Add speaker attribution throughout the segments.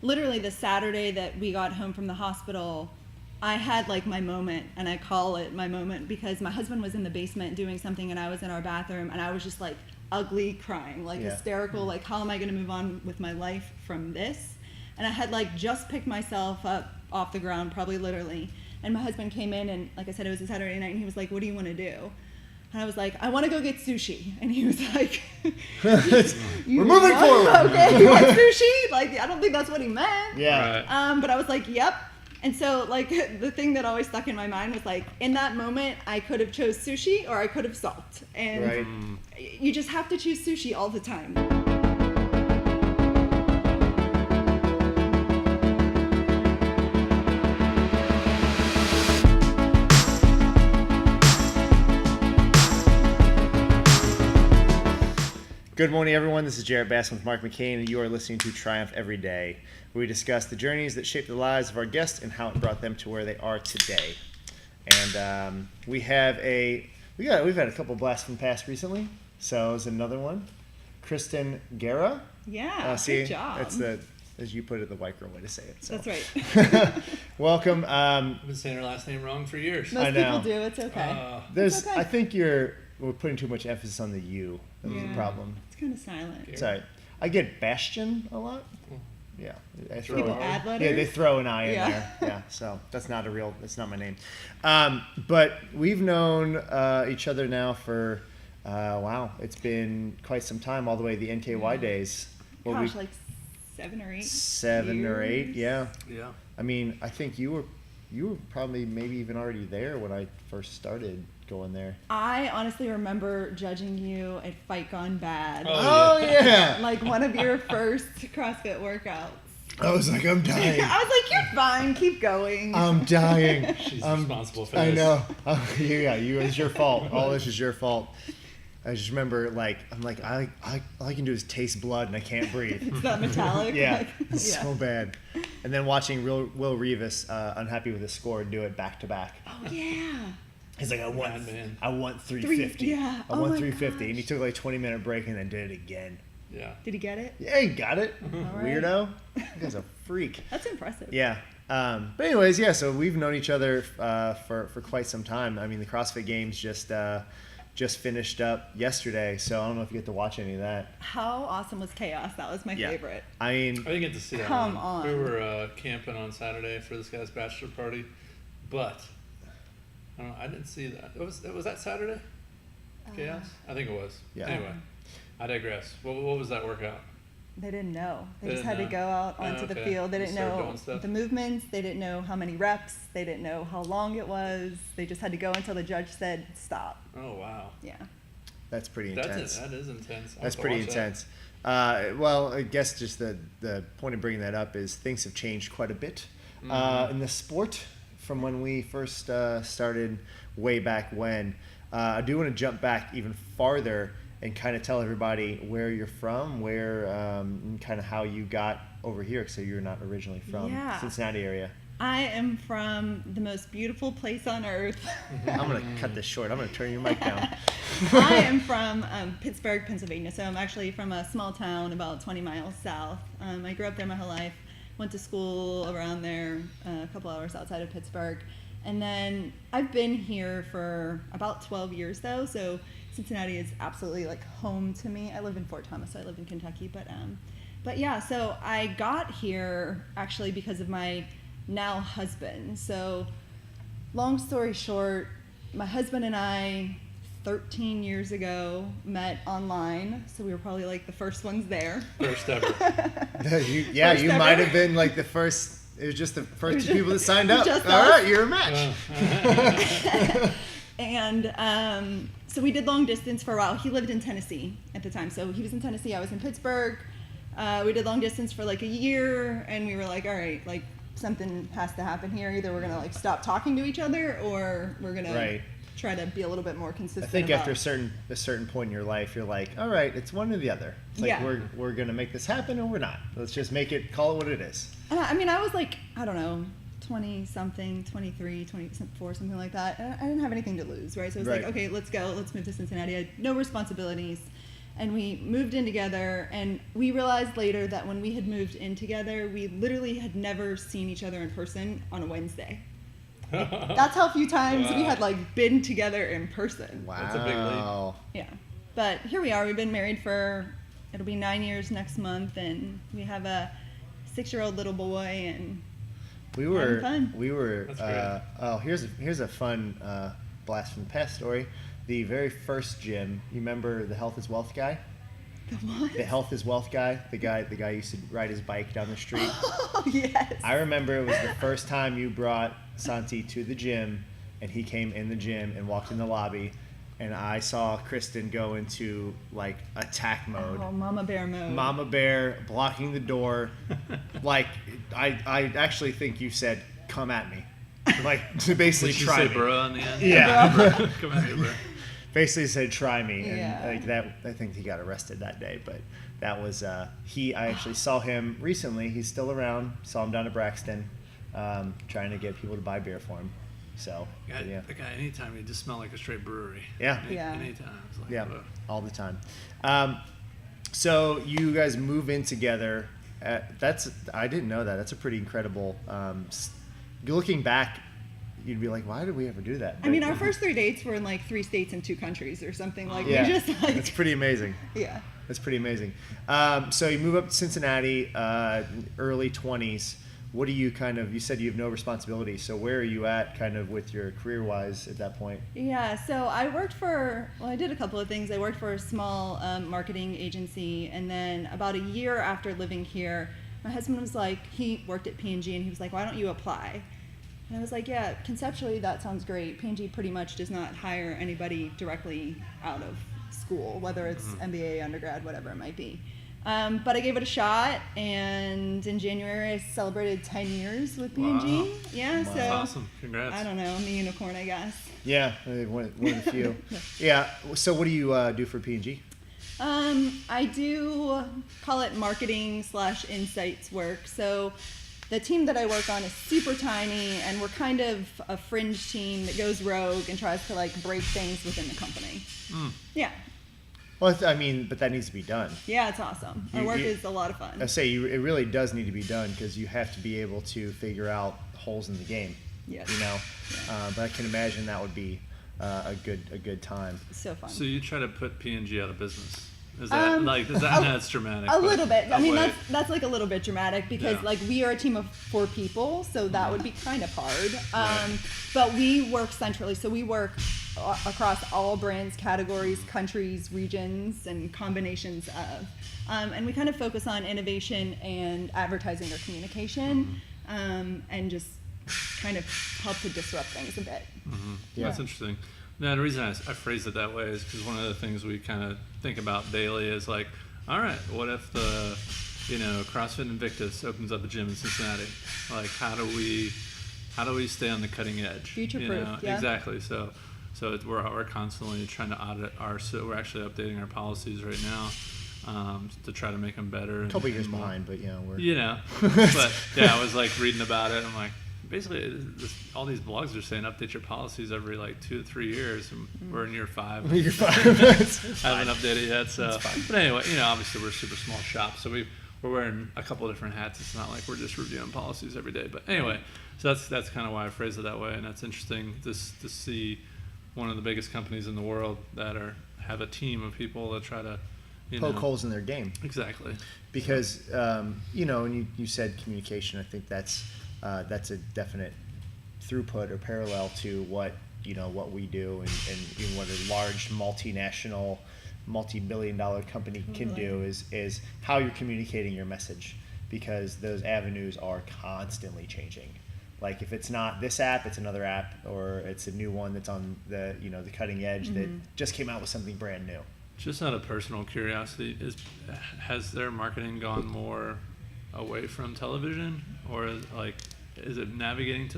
Speaker 1: literally the Saturday that we got home from the hospital, I had like my moment, and I call it my moment because my husband was in the basement doing something and I was in our bathroom, and I was just like ugly crying, like hysterical, like how am I going to move on with my life from this? And I had like just picked myself up off the ground, probably literally, and my husband came in, and like I said, it was a Saturday night, and he was like, what do you want to do? And I was like, I want to go get sushi. And he was like,
Speaker 2: we're moving forward.
Speaker 1: Okay, you want sushi? Like, I don't think that's what he meant.
Speaker 2: Yeah.
Speaker 3: Right.
Speaker 1: But I was like, yep. And so, like, the thing that always stuck in my mind was, like, in that moment, I could have chose sushi or I could have salt. And you just have to choose sushi all the time.
Speaker 2: Good morning, everyone. This is Jared Baskin with Mark McCain, and you are listening to Triumph Every Day, where we discuss the journeys that shape the lives of our guests and how it brought them to where they are today. And we've had a couple blasts from the past recently. So it's another one, Kristin Guerra.
Speaker 1: Yeah, good job.
Speaker 2: That's as you put it, the white girl way to say it. So.
Speaker 1: That's right.
Speaker 2: Welcome.
Speaker 3: I've been saying her last name wrong for years.
Speaker 1: Most people do. It's okay.
Speaker 2: It's okay.
Speaker 1: I
Speaker 2: think we're putting too much emphasis on the U. That's the problem.
Speaker 1: It's kind of silent.
Speaker 2: It's all right. I get Bastion a lot. Yeah.
Speaker 1: People add letters?
Speaker 2: Yeah, they throw an I in there. Yeah, so that's not my name. But we've known each other now for, wow, it's been quite some time, all the way to the NKY days.
Speaker 1: Gosh, like 7 or 8
Speaker 2: 7
Speaker 1: years.
Speaker 2: or 8, yeah.
Speaker 3: Yeah.
Speaker 2: I mean, I think you were probably maybe even already there when I first started going there.
Speaker 1: I honestly remember judging you at Fight Gone Bad.
Speaker 2: Oh yeah.
Speaker 1: Like one of your first CrossFit workouts.
Speaker 2: I was like, I'm dying.
Speaker 1: I was like, you're fine, keep going.
Speaker 2: I'm dying.
Speaker 3: She's responsible for this.
Speaker 2: I know. It's your fault. All this is your fault. I just remember, I'm like, all I can do is taste blood and I can't breathe.
Speaker 1: It's that metallic.
Speaker 2: Yeah, it's so bad. And then watching Will Rivas, unhappy with his score, do it back to back.
Speaker 1: Oh yeah.
Speaker 2: He's like, I want 350.
Speaker 1: Yeah.
Speaker 2: I want 350.
Speaker 1: Gosh.
Speaker 2: And he took like 20-minute break and then did it again.
Speaker 3: Yeah.
Speaker 1: Did he get it?
Speaker 2: Yeah, he got it.
Speaker 1: All right.
Speaker 2: Weirdo. That guy's a freak.
Speaker 1: That's impressive.
Speaker 2: Yeah. But anyways, yeah, so we've known each other for quite some time. I mean, the CrossFit Games just finished up yesterday, so I don't know if you get to watch any of that.
Speaker 1: How awesome was Chaos? That was my favorite.
Speaker 2: I mean,
Speaker 3: I didn't get to see that.
Speaker 1: Come on.
Speaker 3: We were camping on Saturday for this guy's bachelor party, but I didn't see that. Was that Saturday? Chaos? I think it was.
Speaker 2: Yeah.
Speaker 3: Anyway, I digress. What was that workout?
Speaker 1: They didn't know. They just
Speaker 3: didn't
Speaker 1: had to go out
Speaker 3: know.
Speaker 1: onto the
Speaker 3: Okay.
Speaker 1: field. They
Speaker 3: Just
Speaker 1: didn't
Speaker 3: start
Speaker 1: know
Speaker 3: doing stuff.
Speaker 1: the movements. They didn't know how many reps. They didn't know how long it was. They just had to go until the judge said stop.
Speaker 3: Oh wow.
Speaker 1: Yeah.
Speaker 2: that's pretty intense.
Speaker 3: That is intense. I'll
Speaker 2: That's
Speaker 3: have to
Speaker 2: pretty
Speaker 3: watch
Speaker 2: intense. Well, I guess just the point of bringing that up is things have changed quite a bit in the sport from when we first started way back when. I do want to jump back even farther and kind of tell everybody where you're from, and kind of how you got over here, so you're not originally from Cincinnati area.
Speaker 1: I am from the most beautiful place on earth.
Speaker 2: I'm going to cut this short. I'm going to turn your mic down.
Speaker 1: I am from Pittsburgh, Pennsylvania, so I'm actually from a small town about 20 miles south. I grew up there my whole life, went to school around there, a couple hours outside of Pittsburgh. And then I've been here for about 12 years, though, so Cincinnati is absolutely like home to me. I live in Fort Thomas, so I live in Kentucky, but yeah, so I got here actually because of my now husband. So long story short, my husband and I 13 years ago met online, so we were probably like the first ones there.
Speaker 3: First ever.
Speaker 2: You might have been like the first. It was just the first two people that signed up. All right, you're a match.
Speaker 1: And so we did long distance for a while. He lived in Tennessee at the time. So he was in Tennessee, I was in Pittsburgh. We did long distance for like a year, and we were like, all right, like something has to happen here. Either we're going to like stop talking to each other, or we're going to try to be a little bit more consistent.
Speaker 2: I think after a certain point in your life, you're like, all right, it's one or the other. It's like we're going to make this happen or we're not. Let's just call it what it is.
Speaker 1: I mean, I was like, I don't know, 20-something, 23, 24, something like that. And I didn't have anything to lose, right? So it was like, okay, let's go. Let's move to Cincinnati. I had no responsibilities. and we moved in together, and we realized later that when we had moved in together, we literally had never seen each other in person on a Wednesday. That's how few times we had like been together in person.
Speaker 2: Wow.
Speaker 3: That's a big leap.
Speaker 1: Yeah. But here we are. We've been married for, it'll be 9 years next month, and we have a 6-year-old little boy, and
Speaker 2: We were,
Speaker 1: fun.
Speaker 3: That's great.
Speaker 2: here's a fun blast from the past story. The very first gym, you remember the Health is Wealth guy?
Speaker 1: The what?
Speaker 2: The Health is Wealth guy, the guy used to ride his bike down the street.
Speaker 1: Oh, yes.
Speaker 2: I remember it was the first time you brought Santi to the gym, and he came in the gym and walked in the lobby, and I saw Kristin go into like attack mode.
Speaker 1: Oh, mama bear mode.
Speaker 2: Mama bear blocking the door. Like I actually think you said, "Come at me," like to basically
Speaker 3: Did you
Speaker 2: try
Speaker 3: say
Speaker 2: me.
Speaker 3: bro on the end?
Speaker 2: Yeah,
Speaker 3: Come at me, bro.
Speaker 2: basically said, "Try me," and
Speaker 1: Yeah.
Speaker 2: like that. I think he got arrested that day, but that was I actually saw him recently. He's still around. Saw him down at Braxton, trying to get people to buy beer for him. So yeah.
Speaker 3: That guy, anytime he just smelled like a straight brewery.
Speaker 2: Yeah.
Speaker 1: Yeah.
Speaker 3: Anytime. It's like,
Speaker 2: Yeah,
Speaker 3: whoa.
Speaker 2: all the time. So you guys move in together. I didn't know that. That's a pretty incredible. Looking back, you'd be like, why did we ever do that?
Speaker 1: I mean, our first 3 dates were in like 3 states and 2 countries or something. Like,
Speaker 2: Yeah,
Speaker 1: we just like,
Speaker 2: that's pretty amazing.
Speaker 1: yeah.
Speaker 2: That's pretty amazing. So you move up to Cincinnati, early 20s. What do you you said you have no responsibility. So where are you at kind of with your career-wise at that point?
Speaker 1: Yeah, so I I did a couple of things. I worked for a small marketing agency, and then about a year after living here, my husband was like, he worked at P&G, and he was like, why don't you apply? And I was like, yeah, conceptually that sounds great. P&G pretty much does not hire anybody directly out of school, whether it's MBA, undergrad, whatever it might be. But I gave it a shot, and in January I celebrated 10 years with P&G.
Speaker 3: Wow.
Speaker 1: Yeah,
Speaker 2: Wow.
Speaker 1: so
Speaker 3: That's awesome. Congrats.
Speaker 1: I don't know, I'm a unicorn, I guess.
Speaker 2: Yeah, one of the few. Yeah. So what do you do for P&G?
Speaker 1: I do call it marketing / insights work. So the team that I work on is super tiny, and we're kind of a fringe team that goes rogue and tries to like break things within the company. Yeah.
Speaker 2: Well, I mean, but that needs to be done.
Speaker 1: Yeah, it's awesome. Our work is a lot of fun.
Speaker 2: I say it really does need to be done because you have to be able to figure out holes in the game.
Speaker 1: Yes.
Speaker 2: You know,
Speaker 1: Yeah.
Speaker 2: but I can imagine that would be a good time.
Speaker 1: It's so fun.
Speaker 3: So you try to put P&G out of business. Is that that's dramatic?
Speaker 1: A
Speaker 3: but-
Speaker 1: little bit. I
Speaker 3: Oh,
Speaker 1: mean,
Speaker 3: wait.
Speaker 1: that's like a little bit dramatic because
Speaker 3: Yeah.
Speaker 1: like we are a team of 4 people, so that would be kind of hard.
Speaker 3: Right.
Speaker 1: But we work centrally, so we work across all brands, categories, countries, regions, and combinations of. And we kind of focus on innovation and advertising or communication, and just kind of help to disrupt things a bit.
Speaker 2: Yeah.
Speaker 3: That's interesting. Now, the reason I phrase it that way is because one of the things we kind of think about daily is like, all right, what if the, CrossFit Invictus opens up a gym in Cincinnati? Like, how do we stay on the cutting edge?
Speaker 1: Future-proof, yeah.
Speaker 3: Exactly. So we're constantly trying to audit so we're actually updating our policies right now to try to make them better.
Speaker 2: A couple years behind, but we're.
Speaker 3: But yeah, I was like reading about it. I'm like, basically, all these blogs are saying update your policies every like 2 to 3 years, and we're in year 5.
Speaker 2: You're fine.
Speaker 3: I haven't updated yet, so. But anyway, obviously we're a super small shop, so we're wearing a couple of different hats. It's not like we're just reviewing policies every day. But anyway, so that's kind of why I phrase it that way, and that's interesting to see one of the biggest companies in the world that have a team of people that try to
Speaker 2: Poke holes in their game.
Speaker 3: Exactly.
Speaker 2: Because and you said communication. I think that's a definite throughput or parallel to what we do and what a large multinational, multi-billion-dollar company can do is how you're communicating your message, because those avenues are constantly changing. Like if it's not this app, it's another app, or it's a new one that's on the the cutting edge that just came out with something brand new.
Speaker 3: Just out of personal curiosity, has their marketing gone more away from television, or is it navigating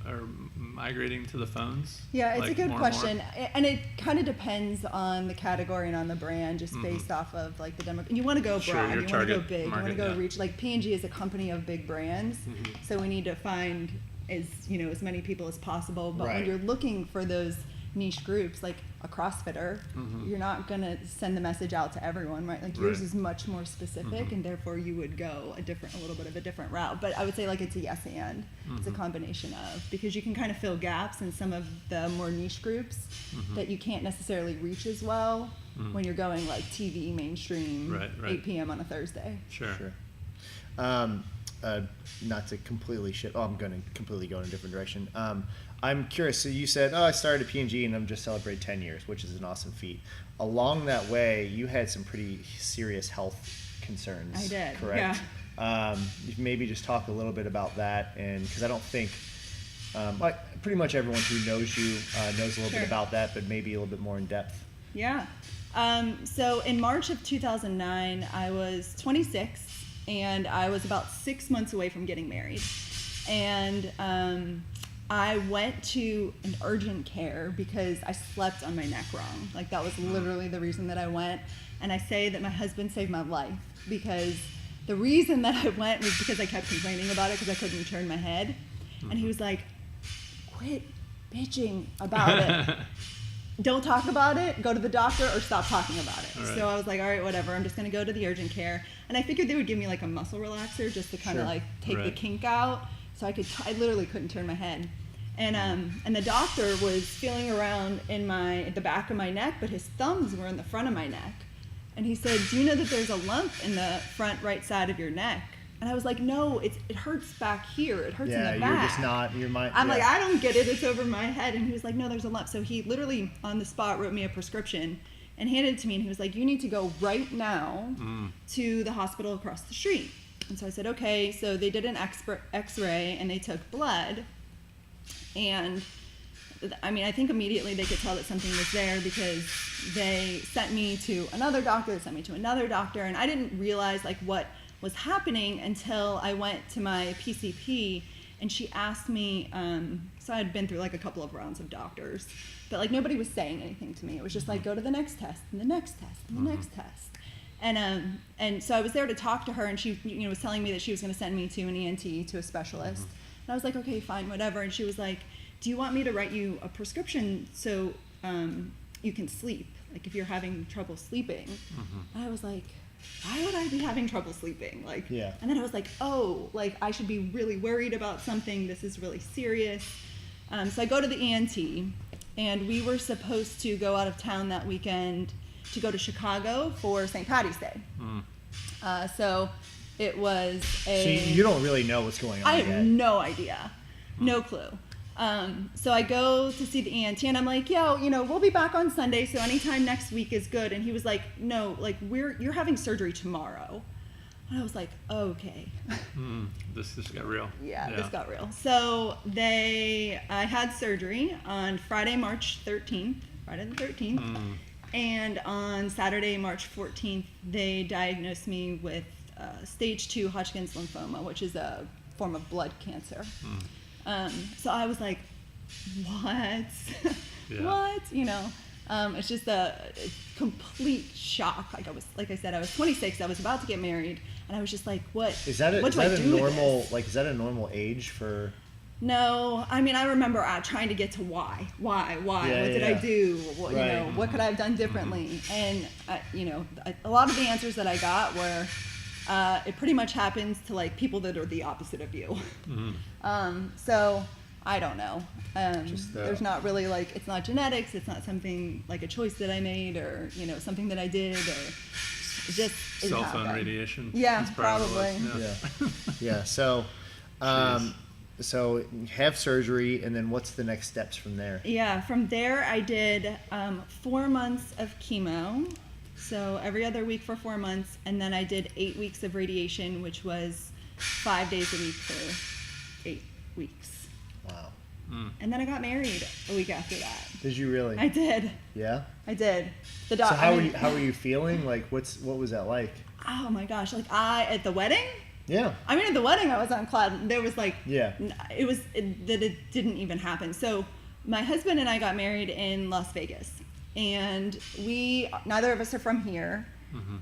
Speaker 3: or migrating to the phones?
Speaker 1: Yeah, it's
Speaker 3: like,
Speaker 1: a good
Speaker 3: more
Speaker 1: question, and it kind of depends on the category and on the brand, just
Speaker 3: Mm-hmm.
Speaker 1: based off of like the demo. You want to go
Speaker 3: Sure,
Speaker 1: broad,
Speaker 3: your
Speaker 1: you want to go
Speaker 3: target
Speaker 1: big, you want to
Speaker 3: market,
Speaker 1: go
Speaker 3: yeah.
Speaker 1: reach. Like P&G is a company of big brands, so we need to find as many people as possible. But when
Speaker 2: Right.
Speaker 1: you're looking for those niche groups, like a CrossFitter, you're not going to send the message out to everyone, right? Like yours is much more specific, and therefore you would go a little bit of a different route. But I would say like it's a yes and. It's a combination of, because you can kind of fill gaps in some of the more niche groups that you can't necessarily reach as well when you're going like TV, mainstream, 8 p.m. on a Thursday.
Speaker 3: Sure.
Speaker 2: Not to completely I'm going to completely go in a different direction. I'm curious. So you said, I started at P&G and I'm just celebrating 10 years, which is an awesome feat. Along that way, you had some pretty serious health concerns.
Speaker 1: I did.
Speaker 2: Correct?
Speaker 1: Yeah.
Speaker 2: Maybe just talk a little bit about that, and because I don't think, like pretty much everyone who knows you knows a little bit about that, but maybe a little bit more in depth.
Speaker 1: Yeah. So in March of 2009, I was 26. And I was about 6 months away from getting married. And I went to an urgent care because I slept on my neck wrong. Like that was literally the reason that I went. And I say that my husband saved my life, because the reason that I went was because I kept complaining about it because I couldn't turn my head. And he was like, quit bitching about it. Don't talk about it, go to the doctor, or stop talking about it.
Speaker 3: Right.
Speaker 1: So I was like, all right, whatever, I'm just going to go to the urgent care. And I figured they would give me like a muscle relaxer just to kind of like take the kink out. So I literally couldn't turn my head. And the doctor was feeling around in the back of my neck, but his thumbs were in the front of my neck. And he said, do you know that there's a lump in the front right side of your neck? And I was like, no, it hurts back here. It hurts in the back.
Speaker 2: Yeah, you're just not, I'm
Speaker 1: like, I don't get it. It's over my head. And he was like, no, there's a lump. So he literally on the spot wrote me a prescription and handed it to me. And he was like, you need to go right now to the hospital across the street. And so I said, okay. So they did an x-ray and they took blood. And I mean, I think immediately they could tell that something was there because they sent me to another doctor. They sent me to another doctor. And I didn't realize like what was happening until I went to my PCP, and she asked me, so I had been through like a couple of rounds of doctors, but like nobody was saying anything to me. It was just like, go to the next test and the next test and the next test. And so I was there to talk to her, and she was telling me that she was going to send me to an ENT, to a specialist. And I was like, okay, fine, whatever. And she was like, do you want me to write you a prescription so you can sleep, like if you're having trouble sleeping? And I was like, why would I be having trouble sleeping? Like, and then I was like, oh, like I should be really worried about something. This is really serious. So I go to the ENT, and we were supposed to go out of town that weekend to go to Chicago for St. Patty's Day. So it was
Speaker 2: So you don't really know what's going on
Speaker 1: I
Speaker 2: yet.
Speaker 1: have no idea. No clue. So I go to see the ENT, and I'm like, we'll be back on Sunday, so anytime next week is good. And he was like, no, like you're having surgery tomorrow. And I was like, okay.
Speaker 3: This got real.
Speaker 1: Yeah, this got real. So I had surgery on Friday, March 13th, Friday the 13th. And on Saturday, March 14th, they diagnosed me with stage 2 Hodgkin's lymphoma, which is a form of blood cancer. So I was like, what? What? It's just a complete shock. Like I said, I was 26. I was about to get married, and I was just like, what?
Speaker 2: Is that a normal age for?
Speaker 1: No, I mean, I remember trying to get to why? What did I do? What could I have done differently? And a lot of the answers that I got were, it pretty much happens to like people that are the opposite of you. So I don't know. There's not really like, it's not genetics. It's not something like a choice that I made, or something that I did, or just
Speaker 3: cell phone radiation.
Speaker 1: Yeah, probably.
Speaker 2: Yeah. So, so have surgery, and then what's the next steps from there?
Speaker 1: Yeah, from there I did 4 months of chemo. So every other week for 4 months, and then I did 8 weeks of radiation, which was 5 days a week for 8 weeks.
Speaker 2: Wow.
Speaker 1: And then I got married a week after that.
Speaker 2: Did you really?
Speaker 1: I did.
Speaker 2: Yeah?
Speaker 1: I did.
Speaker 2: So how were you feeling? Like, what was that like?
Speaker 1: Oh my gosh! Like at the wedding.
Speaker 2: Yeah.
Speaker 1: I mean, at the wedding, I was on cloud. There was like.
Speaker 2: Yeah.
Speaker 1: It didn't even happen. So my husband and I got married in Las Vegas. And neither of us are from here.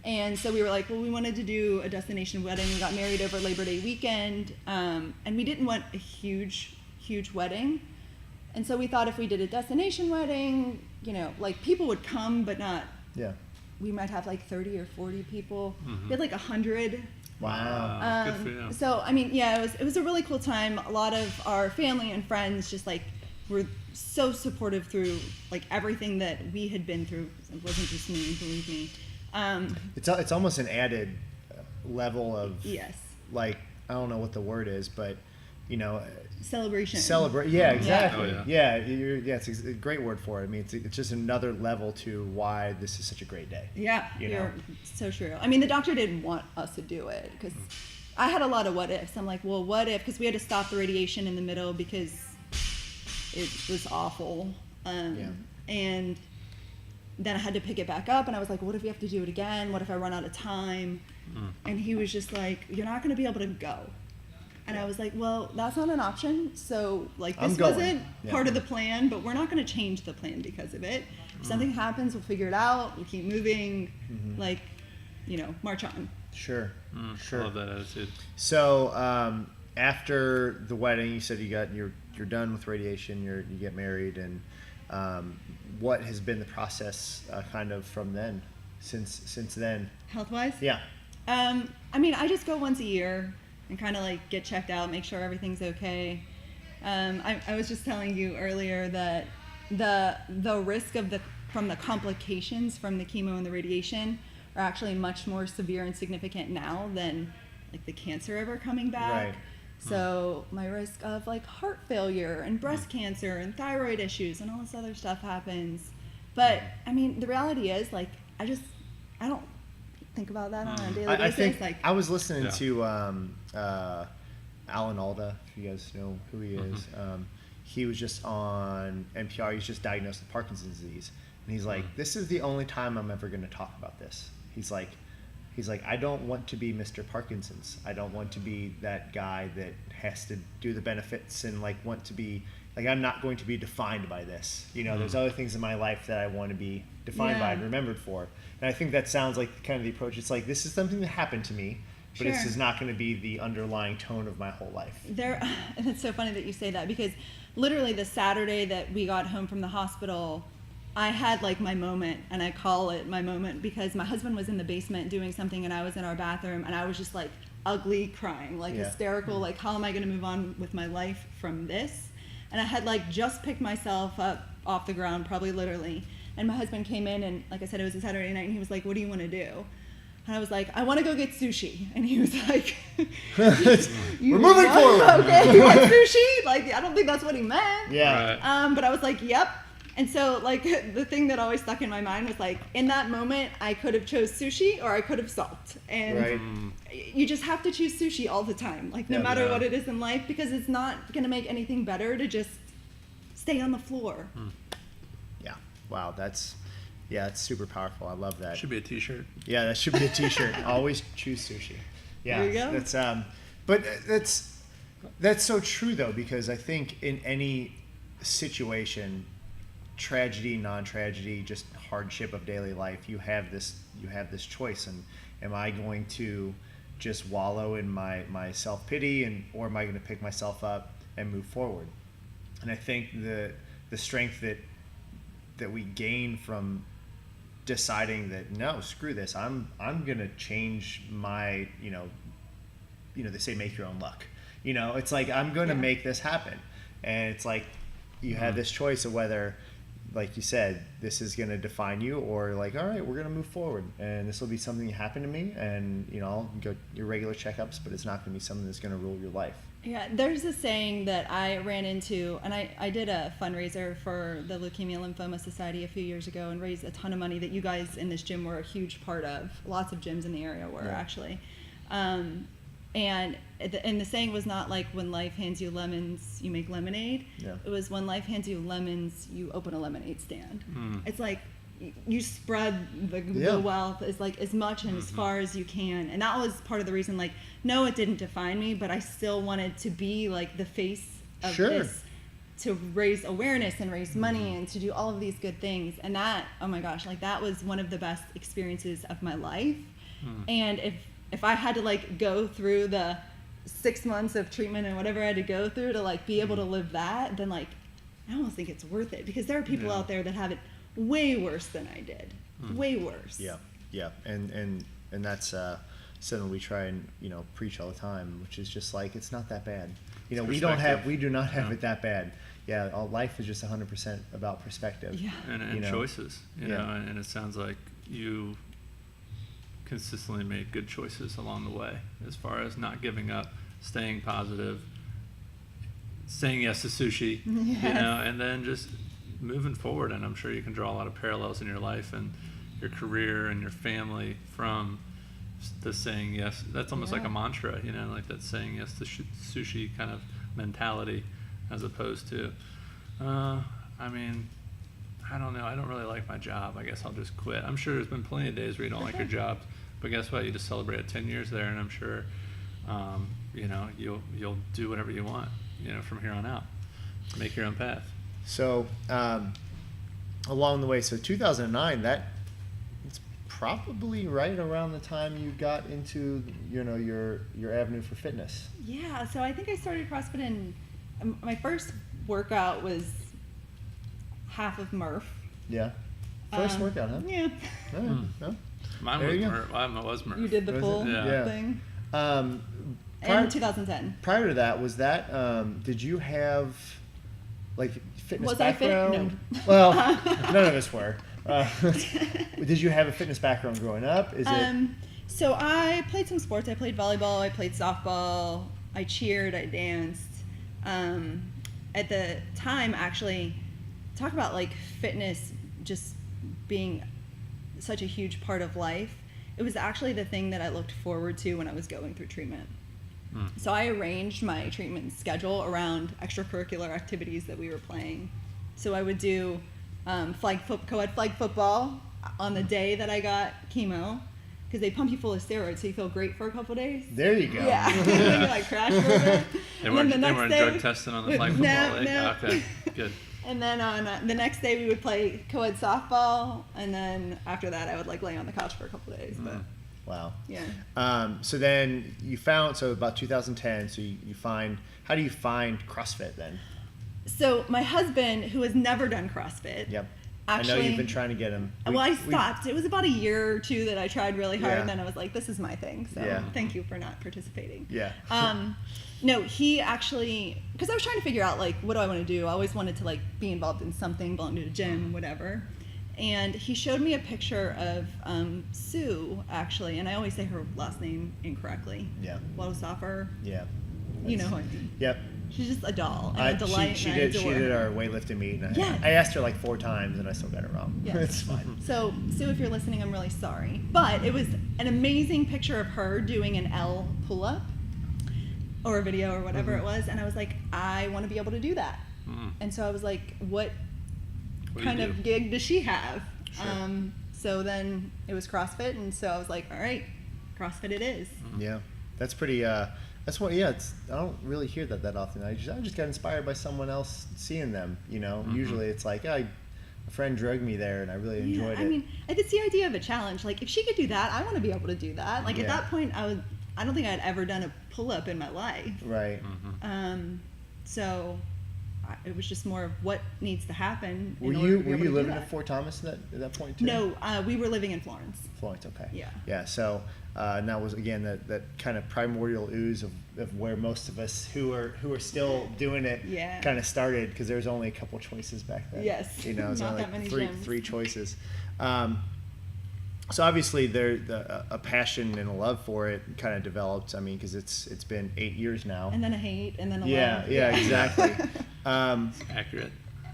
Speaker 1: And so we were like, well, we wanted to do a destination wedding. We got married over Labor Day weekend. And we didn't want a huge wedding. And so we thought if we did a destination wedding, like people would come, but not, we might have like 30 or 40 people. We had like 100.
Speaker 2: Wow.
Speaker 3: Good for you.
Speaker 1: So, I mean, it was a really cool time. A lot of our family and friends just like were so supportive through like everything that we had been through. It wasn't just me, believe me.
Speaker 2: It's almost an added level of like, I don't know what the word is, but
Speaker 1: celebration.
Speaker 2: Yeah, exactly.
Speaker 3: Oh, yeah.
Speaker 2: It's a great word for it. I mean, it's just another level to why this is such a great day.
Speaker 1: Yeah, you're so true. I mean, the doctor didn't want us to do it because I had a lot of what ifs. I'm like, well, what if? Because we had to stop the radiation in the middle because it was awful. And then I had to pick it back up, and I was like, what if we have to do it again? What if I run out of time? And he was just like, you're not going to be able to go. And I was like, well, that's not an option. So, like, this wasn't part of the plan, but we're not going to change the plan because of it. If something happens, we'll figure it out. We keep moving, like, march on.
Speaker 2: Sure.
Speaker 3: I love that attitude.
Speaker 2: So, after the wedding, you said you're done with radiation, you get married, and what has been the process kind of from then, since then?
Speaker 1: Health-wise?
Speaker 2: Yeah.
Speaker 1: I mean, I just go once a year and kind of like get checked out, make sure everything's okay. I was just telling you earlier that the risk from the complications from the chemo and the radiation are actually much more severe and significant now than like the cancer ever coming back.
Speaker 2: Right.
Speaker 1: So my risk of like heart failure and breast cancer and thyroid issues and all this other stuff happens. But I mean, the reality is like I don't think about that on a daily basis.
Speaker 2: I think
Speaker 1: like
Speaker 2: I was listening to Alan Alda, if you guys know who he is. He was just on NPR. He's just diagnosed with Parkinson's disease, and he's like, "This is the only time I'm ever going to talk about this." He's like, "I don't want to be Mr. Parkinson's. I don't want to be that guy that has to do the benefits and like want to be like I'm not going to be defined by this. There's other things in my life that I want to be defined by and remembered for." And I think that sounds like kind of the approach. It's like, this is something that happened to me, but this is not going to be the underlying tone of my whole life.
Speaker 1: And it's so funny that you say that because literally the Saturday that we got home from the hospital, I had like my moment, and I call it my moment because my husband was in the basement doing something and I was in our bathroom and I was just like ugly crying, like hysterical, like how am I going to move on with my life from this? And I had like just picked myself up off the ground, probably literally. And my husband came in and like I said, it was a Saturday night and he was like, what do you want to do? And I was like, I want to go get sushi. And he was like,
Speaker 2: we're moving forward.
Speaker 1: Okay, you want sushi? Like, I don't think that's what he meant.
Speaker 2: Yeah.
Speaker 3: Right.
Speaker 1: But I was like, yep. And so like the thing that always stuck in my mind was like, in that moment, I could have chose sushi or I could have salt. And you just have to choose sushi all the time. Like no matter what it is in life, because it's not going to make anything better to just stay on the floor.
Speaker 2: Yeah. Wow. It's super powerful. I love that.
Speaker 3: Should be a t-shirt.
Speaker 2: Yeah, that should be a t-shirt. Always choose sushi. Yeah.
Speaker 1: There you go.
Speaker 2: That's but that's so true though, because I think in any situation, tragedy, non-tragedy, just hardship of daily life, you have this choice. And am I going to just wallow in my self-pity or am I going to pick myself up and move forward? And I think the strength that we gain from deciding that no, screw this, I'm gonna change my they say make your own luck. It's like I'm gonna make this happen, and it's like you have this choice of whether, like you said, this is gonna define you or like, all right, we're gonna move forward, and this will be something that happened to me, and I'll go your regular checkups, but it's not gonna be something that's gonna rule your life.
Speaker 1: Yeah, there's a saying that I ran into, and I did a fundraiser for the Leukemia Lymphoma Society a few years ago and raised a ton of money that you guys in this gym were a huge part of. Lots of gyms in the area were actually. And the saying was not like when life hands you lemons, you make lemonade. Yeah. It was when life hands you lemons, you open a lemonade stand. It's like you spread the wealth as much and as far as you can. And that was part of the reason, like, no, it didn't define me, but I still wanted to be like the face of this, to raise awareness and raise money and to do all of these good things. And that, oh my gosh, like that was one of the best experiences of my life. And if I had to like go through the 6 months of treatment and whatever I had to go through to like be able to live that, then like I almost think it's worth it, because there are people out there that have it way worse than I did. Way worse.
Speaker 2: Yeah. And that's something we try and, preach all the time, which is just like, it's not that bad. We do not have it that bad. Yeah, all life is just 100% about perspective.
Speaker 1: Yeah.
Speaker 3: And choices, and it sounds like you consistently made good choices along the way, as far as not giving up, staying positive, saying yes to sushi, and then just moving forward. And I'm sure you can draw a lot of parallels in your life and your career and your family from the saying yes. That's almost like a mantra, like that saying yes to sushi kind of mentality, as opposed to, I don't know. I don't really like my job. I guess I'll just quit. I'm sure there's been plenty of days where you don't like your job, but guess what? You just celebrated 10 years there, and I'm sure, you'll do whatever you want, from here on out. Make your own path.
Speaker 2: So, along the way, so 2009, it's probably right around the time you got into, your avenue for fitness.
Speaker 1: Yeah. So I think I started CrossFit in my first workout was half of Murph.
Speaker 2: Yeah. First workout, huh?
Speaker 1: Yeah.
Speaker 2: No?
Speaker 3: Mine was Murph. Mine was Murph.
Speaker 1: You did the full thing? In 2010.
Speaker 2: Prior to that, was that, did you have, fitness
Speaker 1: was
Speaker 2: background?
Speaker 1: I fit? No.
Speaker 2: Well, none of us were. Did you have a fitness background growing up?
Speaker 1: So I played some sports. I played volleyball. I played softball. I cheered. I danced. At the time, actually, talk about fitness just being such a huge part of life. It was actually the thing that I looked forward to when I was going through treatment. So I arranged my treatment schedule around extracurricular activities that we were playing. So I would do co-ed flag football on the day that I got chemo, because they pump you full of steroids, so you feel great for a couple days.
Speaker 2: There you go.
Speaker 1: Yeah. Then you crash for a bit.
Speaker 3: They weren't drug testing on the flag football.
Speaker 1: No.
Speaker 3: Okay, good.
Speaker 1: And then on the next day we would play co-ed softball, and then after that I would lay on the couch for a couple of days. But
Speaker 2: wow.
Speaker 1: Yeah.
Speaker 2: So then you found, about 2010. So you find, how do you find CrossFit then?
Speaker 1: So my husband, who has never done CrossFit.
Speaker 2: Yep.
Speaker 1: Actually,
Speaker 2: I know you've been trying to get him.
Speaker 1: I stopped. It was about a year or two that I tried really hard, and then I was like, this is my thing. So thank you for not participating.
Speaker 2: Yeah.
Speaker 1: No, he actually, because I was trying to figure out what do I want to do. I always wanted to be involved in something, belong to a gym, whatever. And he showed me a picture of Sue, actually, and I always say her last name incorrectly.
Speaker 2: Yeah.
Speaker 1: Waldosoffer.
Speaker 2: Yeah.
Speaker 1: You know who I mean.
Speaker 2: Yep.
Speaker 1: She's just a doll and a delight.
Speaker 2: She
Speaker 1: and I
Speaker 2: did
Speaker 1: adore
Speaker 2: our
Speaker 1: her.
Speaker 2: weightlifting meet, and
Speaker 1: Yes.
Speaker 2: I asked her 4 times, and I still got it wrong.
Speaker 1: Yes.
Speaker 2: It's fine.
Speaker 1: So, Sue, if you're listening, I'm really sorry. But it was an amazing picture of her doing an L pull-up or a video or whatever it was, and I was like, I want to be able to do that. And so I was like, what kind of gig does she have?
Speaker 2: Sure.
Speaker 1: So then it was CrossFit, and so I was like, all right, CrossFit it is.
Speaker 2: Yeah, that's pretty. That's what. Yeah, I don't really hear that often. I just got inspired by someone else seeing them. Usually it's a friend dragged me there, and I really enjoyed it.
Speaker 1: I mean, it's the idea of a challenge. If she could do that, I want to be able to do that. At that point, I don't think I'd ever done a pull-up in my life.
Speaker 2: Right.
Speaker 1: So it was just more of what needs to happen.
Speaker 2: Were you living at Fort Thomas at that point too?
Speaker 1: No, we were living in Florence.
Speaker 2: Florence, okay.
Speaker 1: Yeah.
Speaker 2: Yeah. So and that was again that kind of primordial ooze of where most of us who are still doing it kind of started, because there was only a couple choices back then.
Speaker 1: Yes.
Speaker 2: It was
Speaker 1: Not
Speaker 2: only
Speaker 1: that many
Speaker 2: three choices. So obviously a passion and a love for it kind of developed. I mean, because it's been 8 years now.
Speaker 1: And then a hate, and then a love.
Speaker 2: Yeah, exactly.
Speaker 3: Accurate.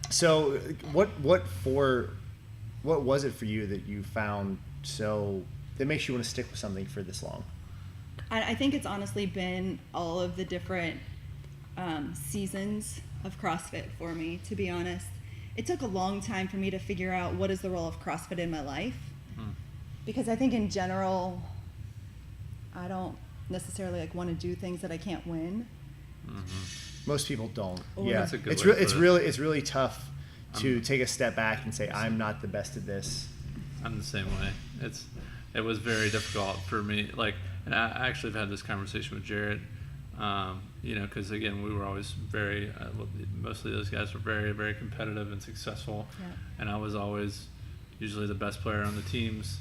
Speaker 2: So what was it for you that you found that makes you want to stick with something for this long?
Speaker 1: I think it's honestly been all of the different seasons of CrossFit for me, to be honest. It took a long time for me to figure out what is the role of CrossFit in my life. Because I think in general, I don't necessarily want to do things that I can't win.
Speaker 2: Most people don't.
Speaker 3: That's a good
Speaker 2: it's really tough to take a step back and say, I'm not the best at this.
Speaker 3: I'm the same way. It was very difficult for me. And I actually have had this conversation with Jared Because again, we were always very, mostly those guys were very, very competitive and successful.
Speaker 1: Yeah.
Speaker 3: And I was always usually the best player on the teams.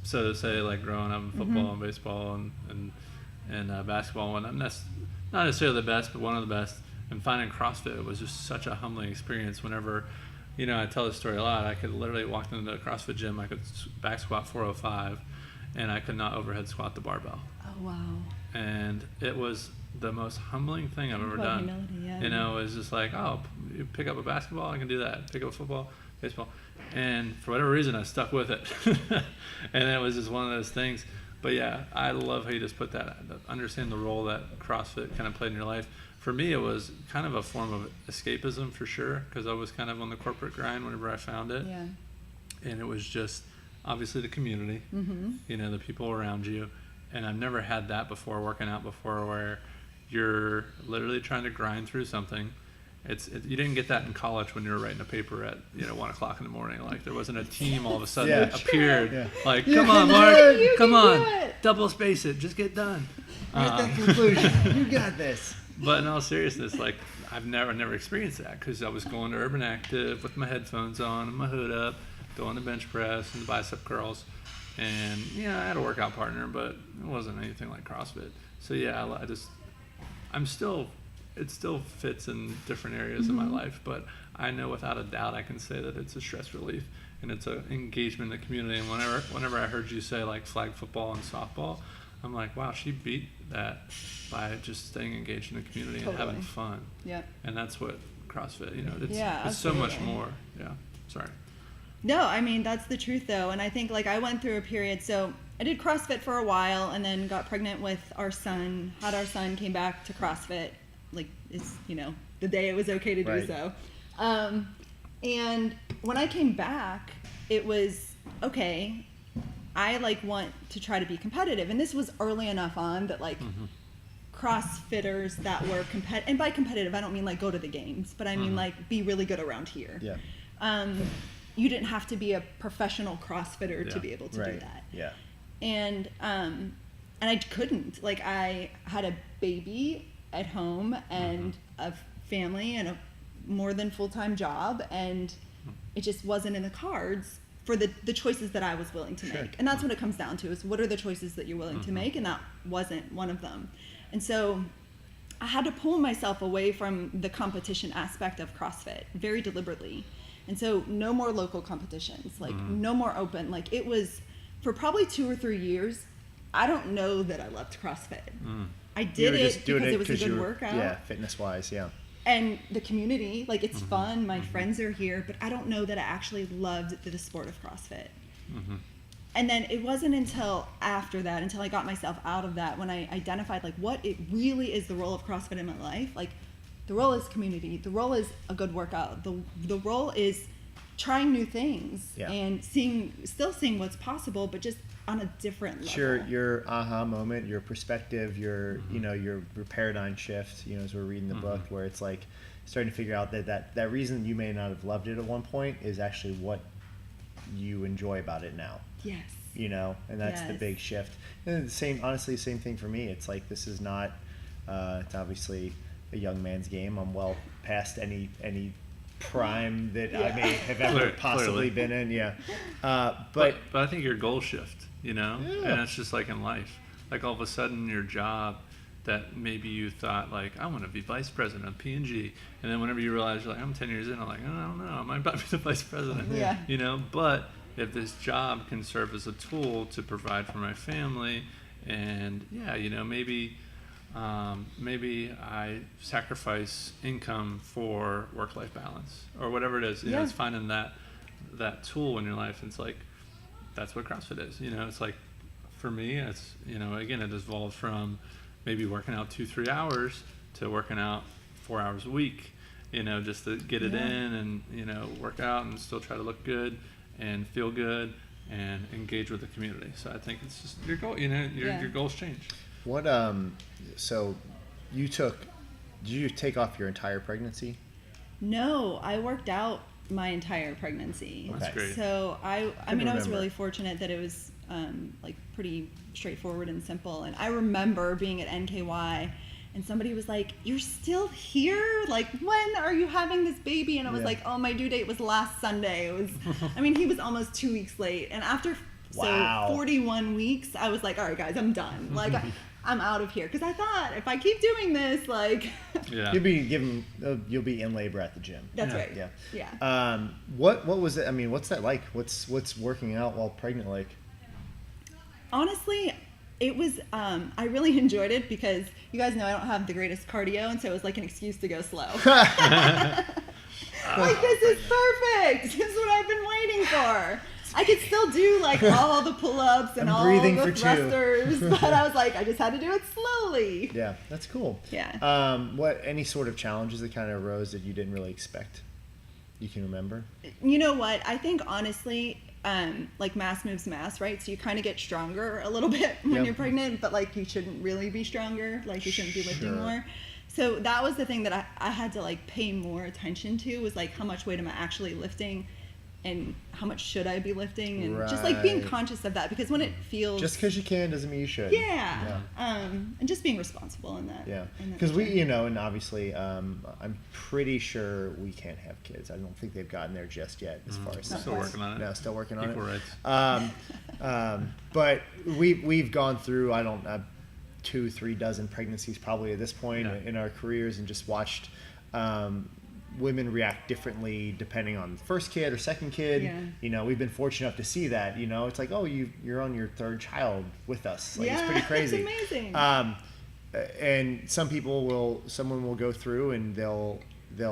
Speaker 3: So to say, like growing up in football and baseball and basketball, and I'm not necessarily the best, but one of the best. And finding CrossFit was just such a humbling experience. Whenever, I tell this story a lot. I could literally walk into the CrossFit gym. I could back squat 405, and I could not overhead squat the barbell.
Speaker 1: Oh wow.
Speaker 3: And it was the most humbling thing I've ever done.
Speaker 1: Humility,
Speaker 3: It was just like, oh, you pick up a basketball, I can do that. Pick up a football, baseball. And for whatever reason, I stuck with it. And it was just one of those things. But yeah, I love how you just put that, understand the role that CrossFit kind of played in your life. For me, it was kind of a form of escapism for sure, because I was kind of on the corporate grind whenever I found it.
Speaker 1: Yeah.
Speaker 3: And it was just obviously the community, the people around you. And I've never had that before, working out before, where you're literally trying to grind through something. You didn't get that in college when you were writing a paper at 1 o'clock in the morning. Like there wasn't a team all of a sudden that appeared. Yeah. Like, come on, Mark, come on, double space it, just get done.
Speaker 2: At that conclusion, you got this.
Speaker 3: But in all seriousness, like I've never experienced that, because I was going to Urban Active with my headphones on and my hood up, doing the bench press and the bicep curls. And I had a workout partner, but it wasn't anything like CrossFit. So yeah, it still fits in different areas of my life, but I know without a doubt I can say that it's a stress relief and it's an engagement in the community. And whenever I heard you say like flag football and softball, I'm like, wow, she beat that by just staying engaged in the community and having fun.
Speaker 1: Yeah.
Speaker 3: And that's what CrossFit, it's so
Speaker 1: absolutely.
Speaker 3: much more. Yeah. Sorry.
Speaker 1: No, I mean, that's the truth though. And I think like I went through a period, so I did CrossFit for a while and then got pregnant with our son, had our son, came back to CrossFit. Like it's, the day it was okay to do so. And when I came back, it was, okay, I like want to try to be competitive. And this was early enough on that like CrossFitters that were competitive, and by competitive, I don't mean like go to the games, but I mean like be really good around here.
Speaker 2: Yeah.
Speaker 1: You didn't have to be a professional CrossFitter to be able to do that.
Speaker 2: Yeah.
Speaker 1: And I couldn't. Like I had a baby at home and a family and a more than full-time job, and it just wasn't in the cards for the choices that I was willing to make. And that's what it comes down to, is what are the choices that you're willing to make, and that wasn't one of them. And so I had to pull myself away from the competition aspect of CrossFit very deliberately. And so no more local competitions, like no more open. Like it was, for probably 2 or 3 years, I don't know that I loved CrossFit. I did it because it was a good workout.
Speaker 2: Yeah, fitness-wise, yeah.
Speaker 1: And the community, like it's fun, my friends are here, but I don't know that I actually loved the sport of CrossFit. And then it wasn't until after that, until I got myself out of that, when I identified like what it really is the role of CrossFit in my life. Like the role is community, the role is a good workout, the role is trying new things and still seeing what's possible, but just on a different level.
Speaker 2: Your aha moment, your perspective, your your paradigm shift, as we're reading the book, where it's like starting to figure out that reason you may not have loved it at one point is actually what you enjoy about it now.
Speaker 1: Yes.
Speaker 2: And that's the big shift. And honestly, the same thing for me. It's like, this is not it's obviously a young man's game. I'm well past any prime that I may have ever possibly been in. Yeah. But
Speaker 3: I think your goals shift, and it's just like in life. Like all of a sudden your job that maybe you thought like, I want to be vice president of P&G. And then whenever you realize you're like, I'm 10 years in, I'm like, oh, I don't know, I might not be the vice president. But if this job can serve as a tool to provide for my family, and maybe I sacrifice income for work-life balance or whatever it is. It's finding that tool in your life. It's like, that's what CrossFit is. It's like, for me, it's, again, it evolved from maybe working out 2-3 hours to working out 4 hours a week, just to get it in and, work out and still try to look good and feel good and engage with the community. So I think it's just your goal, your goals change.
Speaker 2: What, so did you take off your entire pregnancy?
Speaker 1: No, I worked out my entire pregnancy.
Speaker 3: That's great.
Speaker 1: So I was really fortunate that it was like pretty straightforward and simple. And I remember being at NKY and somebody was like, "You're still here? Like, when are you having this baby?" And I was like, "Oh, my due date was last Sunday." It was, I mean, he was almost 2 weeks late. And after,
Speaker 2: Wow.
Speaker 1: 41 weeks, I was like, "All right, guys, I'm done. Like, I'm out of here." Because I thought, if I keep doing this, like,
Speaker 3: Yeah.
Speaker 2: you'll be in labor at the gym.
Speaker 1: that's
Speaker 3: Yeah.
Speaker 1: right.
Speaker 2: Yeah.
Speaker 1: Yeah.
Speaker 2: What was it? I mean, what's that like? What's working out while pregnant like?
Speaker 1: Honestly, it was, I really enjoyed it because you guys know I don't have the greatest cardio, and so it was like an excuse to go slow. Like, this is perfect. This is what I've been waiting for. I could still do like all the pull-ups and
Speaker 2: I'm
Speaker 1: all
Speaker 2: breathing
Speaker 1: the
Speaker 2: for two.
Speaker 1: thrusters, but I was like, I just had to do it slowly.
Speaker 2: Yeah, that's cool.
Speaker 1: Yeah.
Speaker 2: Any sort of challenges that kind of arose that you didn't really expect? You can remember?
Speaker 1: You know what? I think honestly, like mass moves mass, right? So you kind of get stronger a little bit when
Speaker 2: Yep.
Speaker 1: you're pregnant, but like you shouldn't really be stronger. Like you shouldn't be lifting
Speaker 2: Sure.
Speaker 1: more. So that was the thing that I had to like pay more attention to, was like, how much weight am I actually lifting, and how much should I be lifting, and just like being
Speaker 2: Right.
Speaker 1: conscious of that, because when it feels
Speaker 2: Just because you can doesn't mean you should.
Speaker 1: yeah, and just being responsible in that.
Speaker 2: Yeah,
Speaker 1: in that
Speaker 2: because we,
Speaker 1: regard.
Speaker 2: and obviously, I'm pretty sure we can't have kids. I don't think they've gotten there just yet, as far as
Speaker 3: Still working on it.
Speaker 2: No, still working on
Speaker 3: Equal
Speaker 2: it.
Speaker 3: rights.
Speaker 2: But we've gone through 2-3 dozen pregnancies probably at this point
Speaker 3: Yeah.
Speaker 2: in our careers, and just watched women react differently depending on the first kid or second kid.
Speaker 1: Yeah.
Speaker 2: We've been fortunate enough to see that. It's like, oh, you're on your third child with us. Like,
Speaker 1: yeah,
Speaker 2: it's pretty crazy.
Speaker 1: It's amazing.
Speaker 2: And someone will go through and they'll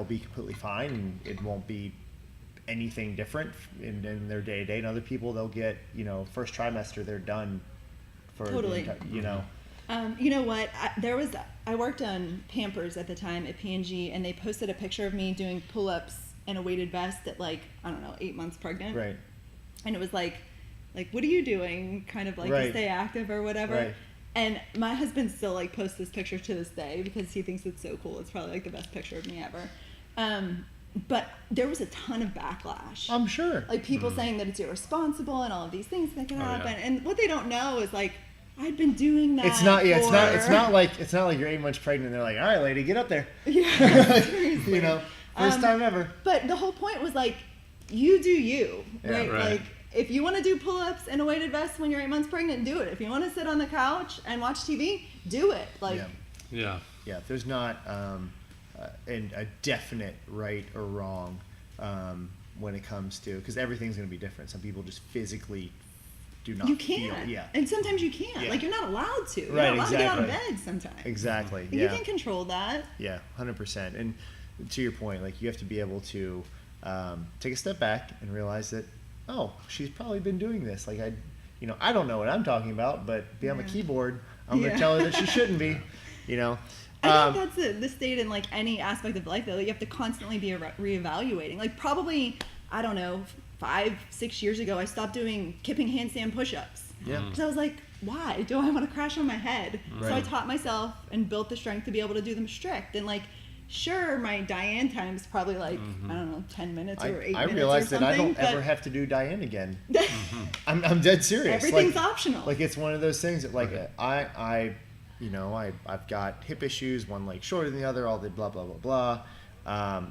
Speaker 2: be completely fine, and it won't be anything different in their day to day. And other people, they'll get, first trimester, they're done for
Speaker 1: Totally.
Speaker 2: you know.
Speaker 1: You know what? I worked on Pampers at the time at P&G, and they posted a picture of me doing pull-ups in a weighted vest at, like, I don't know, 8 months pregnant.
Speaker 2: Right.
Speaker 1: And it was like, what are you doing? Kind of like to
Speaker 2: Right.
Speaker 1: stay active or whatever.
Speaker 2: Right.
Speaker 1: And my husband still like posts this picture to this day because he thinks it's so cool. It's probably like the best picture of me ever. But there was a ton of backlash.
Speaker 2: I'm sure.
Speaker 1: Like people saying that it's irresponsible and all of these things that can
Speaker 3: Oh, yeah.
Speaker 1: happen. And what they don't know is like, I'd been doing that.
Speaker 2: It's not like you're 8 months pregnant and they're like, all right, lady, get up there.
Speaker 1: Yeah, seriously.
Speaker 2: First time ever.
Speaker 1: But the whole point was like, you do you,
Speaker 2: Yeah,
Speaker 1: right?
Speaker 3: right.
Speaker 1: Like, if you want to do pull-ups in a weighted vest when you're 8 months pregnant, do it. If you want to sit on the couch and watch TV, do it. Like,
Speaker 2: Yeah.
Speaker 3: Yeah.
Speaker 2: There's not a definite right or wrong when it comes to, because everything's going to be different. Some people just physically do not
Speaker 1: you
Speaker 2: feel.
Speaker 1: can't.
Speaker 2: Yeah.
Speaker 1: And sometimes you can't.
Speaker 2: Yeah.
Speaker 1: Like, you're not allowed to. You're
Speaker 2: Right,
Speaker 1: not allowed to get out of
Speaker 2: exactly.
Speaker 1: bed sometimes.
Speaker 2: Exactly.
Speaker 1: And
Speaker 2: Yeah.
Speaker 1: you can control that.
Speaker 2: Yeah, 100%. And to your point, like, you have to be able to take a step back and realize that, oh, she's probably been doing this. Like, I don't know what I'm talking about, but behind my
Speaker 1: Yeah.
Speaker 2: keyboard, I'm going
Speaker 1: Yeah.
Speaker 2: to tell her that she shouldn't be.
Speaker 1: I think that's the state in like any aspect of life, though. You have to constantly be reevaluating. Like probably, I don't know, 5-6 years ago, I stopped doing kipping handstand push-ups.
Speaker 2: Yeah.
Speaker 1: Because I was like, why do I want to crash on my head? So I
Speaker 2: Right.
Speaker 1: taught myself and built the strength to be able to do them strict. And like, sure, my Diane time is probably like, I don't know, 10 minutes or 8 minutes.
Speaker 2: I realized
Speaker 1: or
Speaker 2: that I
Speaker 1: something,
Speaker 2: don't ever
Speaker 1: but
Speaker 2: have to do Diane again. I'm dead serious.
Speaker 1: everything's
Speaker 2: like,
Speaker 1: optional.
Speaker 2: Like, it's one of those things that, like,
Speaker 3: Right.
Speaker 2: I've got hip issues, one leg shorter than the other, all the blah, blah, blah, blah.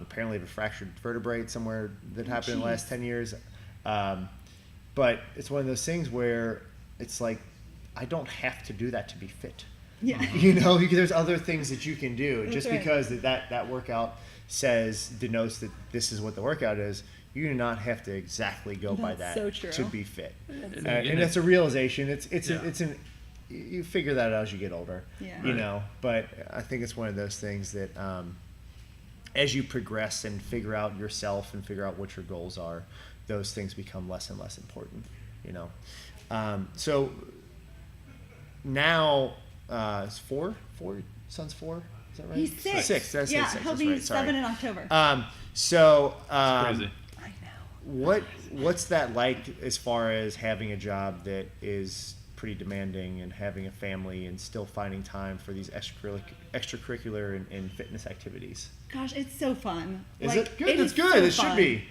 Speaker 2: Apparently I have a fractured vertebrae somewhere that happened in the last 10 years. But it's one of those things where it's like, I don't have to do that to be fit.
Speaker 1: yeah.
Speaker 2: There's other things that you can do.
Speaker 1: That's
Speaker 2: Just
Speaker 1: right.
Speaker 2: because that workout denotes that this is what the workout is, you do not have to exactly go by
Speaker 1: That's
Speaker 2: that
Speaker 1: so true.
Speaker 2: to be fit.
Speaker 3: And
Speaker 2: And that's a realization.
Speaker 3: Yeah.
Speaker 2: You figure that out as you get older.
Speaker 1: Yeah.
Speaker 2: But I think it's one of those things that as you progress and figure out yourself and figure out what your goals are, those things become less and less important. So now it's four. Son's 4. Is that right?
Speaker 1: He's 6.
Speaker 2: 6. That's
Speaker 1: yeah,
Speaker 2: 6.
Speaker 1: he'll
Speaker 2: That's
Speaker 1: be
Speaker 2: right. Sorry.
Speaker 1: 7 in October.
Speaker 3: It's crazy.
Speaker 1: I know.
Speaker 2: What's that like as far as having a job that is pretty demanding and having a family and still finding time for these extracurricular and fitness activities?
Speaker 1: Gosh, it's so fun.
Speaker 2: Is
Speaker 1: Like,
Speaker 2: it good?
Speaker 1: it
Speaker 2: It's
Speaker 1: is
Speaker 2: good.
Speaker 1: so
Speaker 2: It should
Speaker 1: fun.
Speaker 2: be.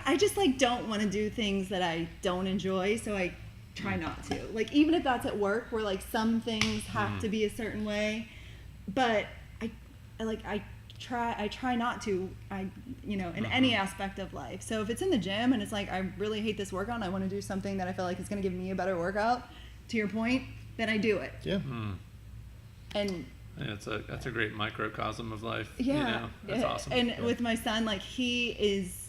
Speaker 1: I just like don't want to do things that I don't enjoy, so I try not to. Like even if that's at work where like some things have to be a certain way, but I try not to, in any aspect of life. So if it's in the gym and it's like, I really hate this workout and I want to do something that I feel like is going to give me a better workout, to your point, then I do it.
Speaker 2: Yeah.
Speaker 1: And
Speaker 3: yeah, that's a great microcosm of life.
Speaker 1: yeah,
Speaker 3: That's awesome.
Speaker 1: And with my son, like, he is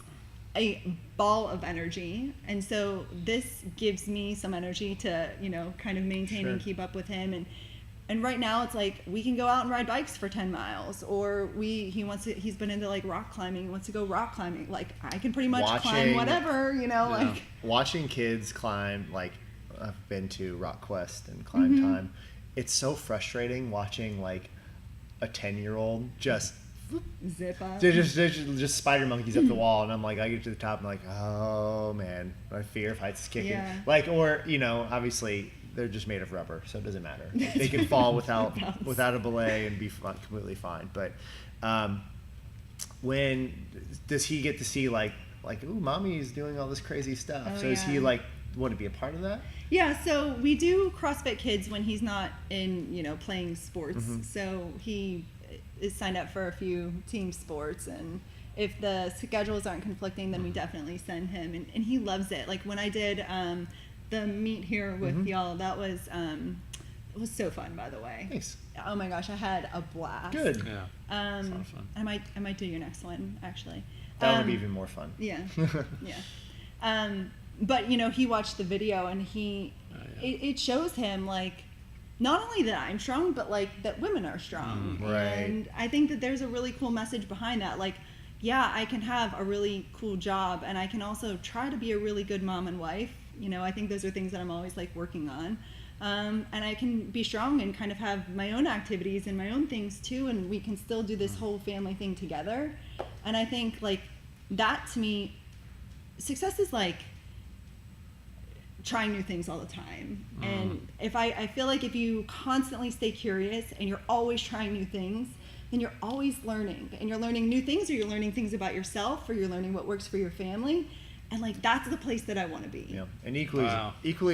Speaker 1: a ball of energy, and so this gives me some energy to kind of maintain and keep up with him. And right now it's like we can go out and ride bikes for 10 miles, or he's been into like rock climbing, wants to go rock climbing. Like, I can pretty much climb whatever, like
Speaker 2: watching kids climb. Like, I've been to Rock Quest and Climb Time. It's so frustrating watching like a 10-year-old just
Speaker 1: zip up.
Speaker 2: They're just spider monkeys up the wall, and I'm like, I get to the top and I'm like, oh man, my fear of heights is kicking.
Speaker 1: Yeah.
Speaker 2: Like, or obviously they're just made of rubber, so it doesn't matter. They can fall without a belay and be completely fine. But when does he get to see like ooh, mommy's doing all this crazy stuff?
Speaker 1: Oh,
Speaker 2: so is he like want to be a part of that?
Speaker 1: Yeah, so we do CrossFit Kids when he's not in, playing sports. So he is signed up for a few team sports, and if the schedules aren't conflicting, then we definitely send him, and he loves it. Like, when I did the meet here with y'all, that was it was so fun, by the way.
Speaker 2: Thanks.
Speaker 1: Oh my gosh, I had a blast.
Speaker 2: Good.
Speaker 3: Yeah. It's a lot of fun.
Speaker 1: I might do your next one, actually.
Speaker 2: That would be even more fun.
Speaker 1: Yeah. Yeah. But he watched the video, and it shows him like not only that I'm strong, but like that women are strong.
Speaker 2: Right.
Speaker 1: And I think that there's a really cool message behind that. Like, yeah, I can have a really cool job, and I can also try to be a really good mom and wife. I think those are things that I'm always like working on. And I can be strong and kind of have my own activities and my own things too, and we can still do this whole family thing together. And I think like that, to me, success is like trying new things all the time. And if I feel like if you constantly stay curious and you're always trying new things, then you're always learning, and you're learning new things, or you're learning things about yourself, or you're learning what works for your family. And like, that's the place that I want to be.
Speaker 2: Yeah. And equally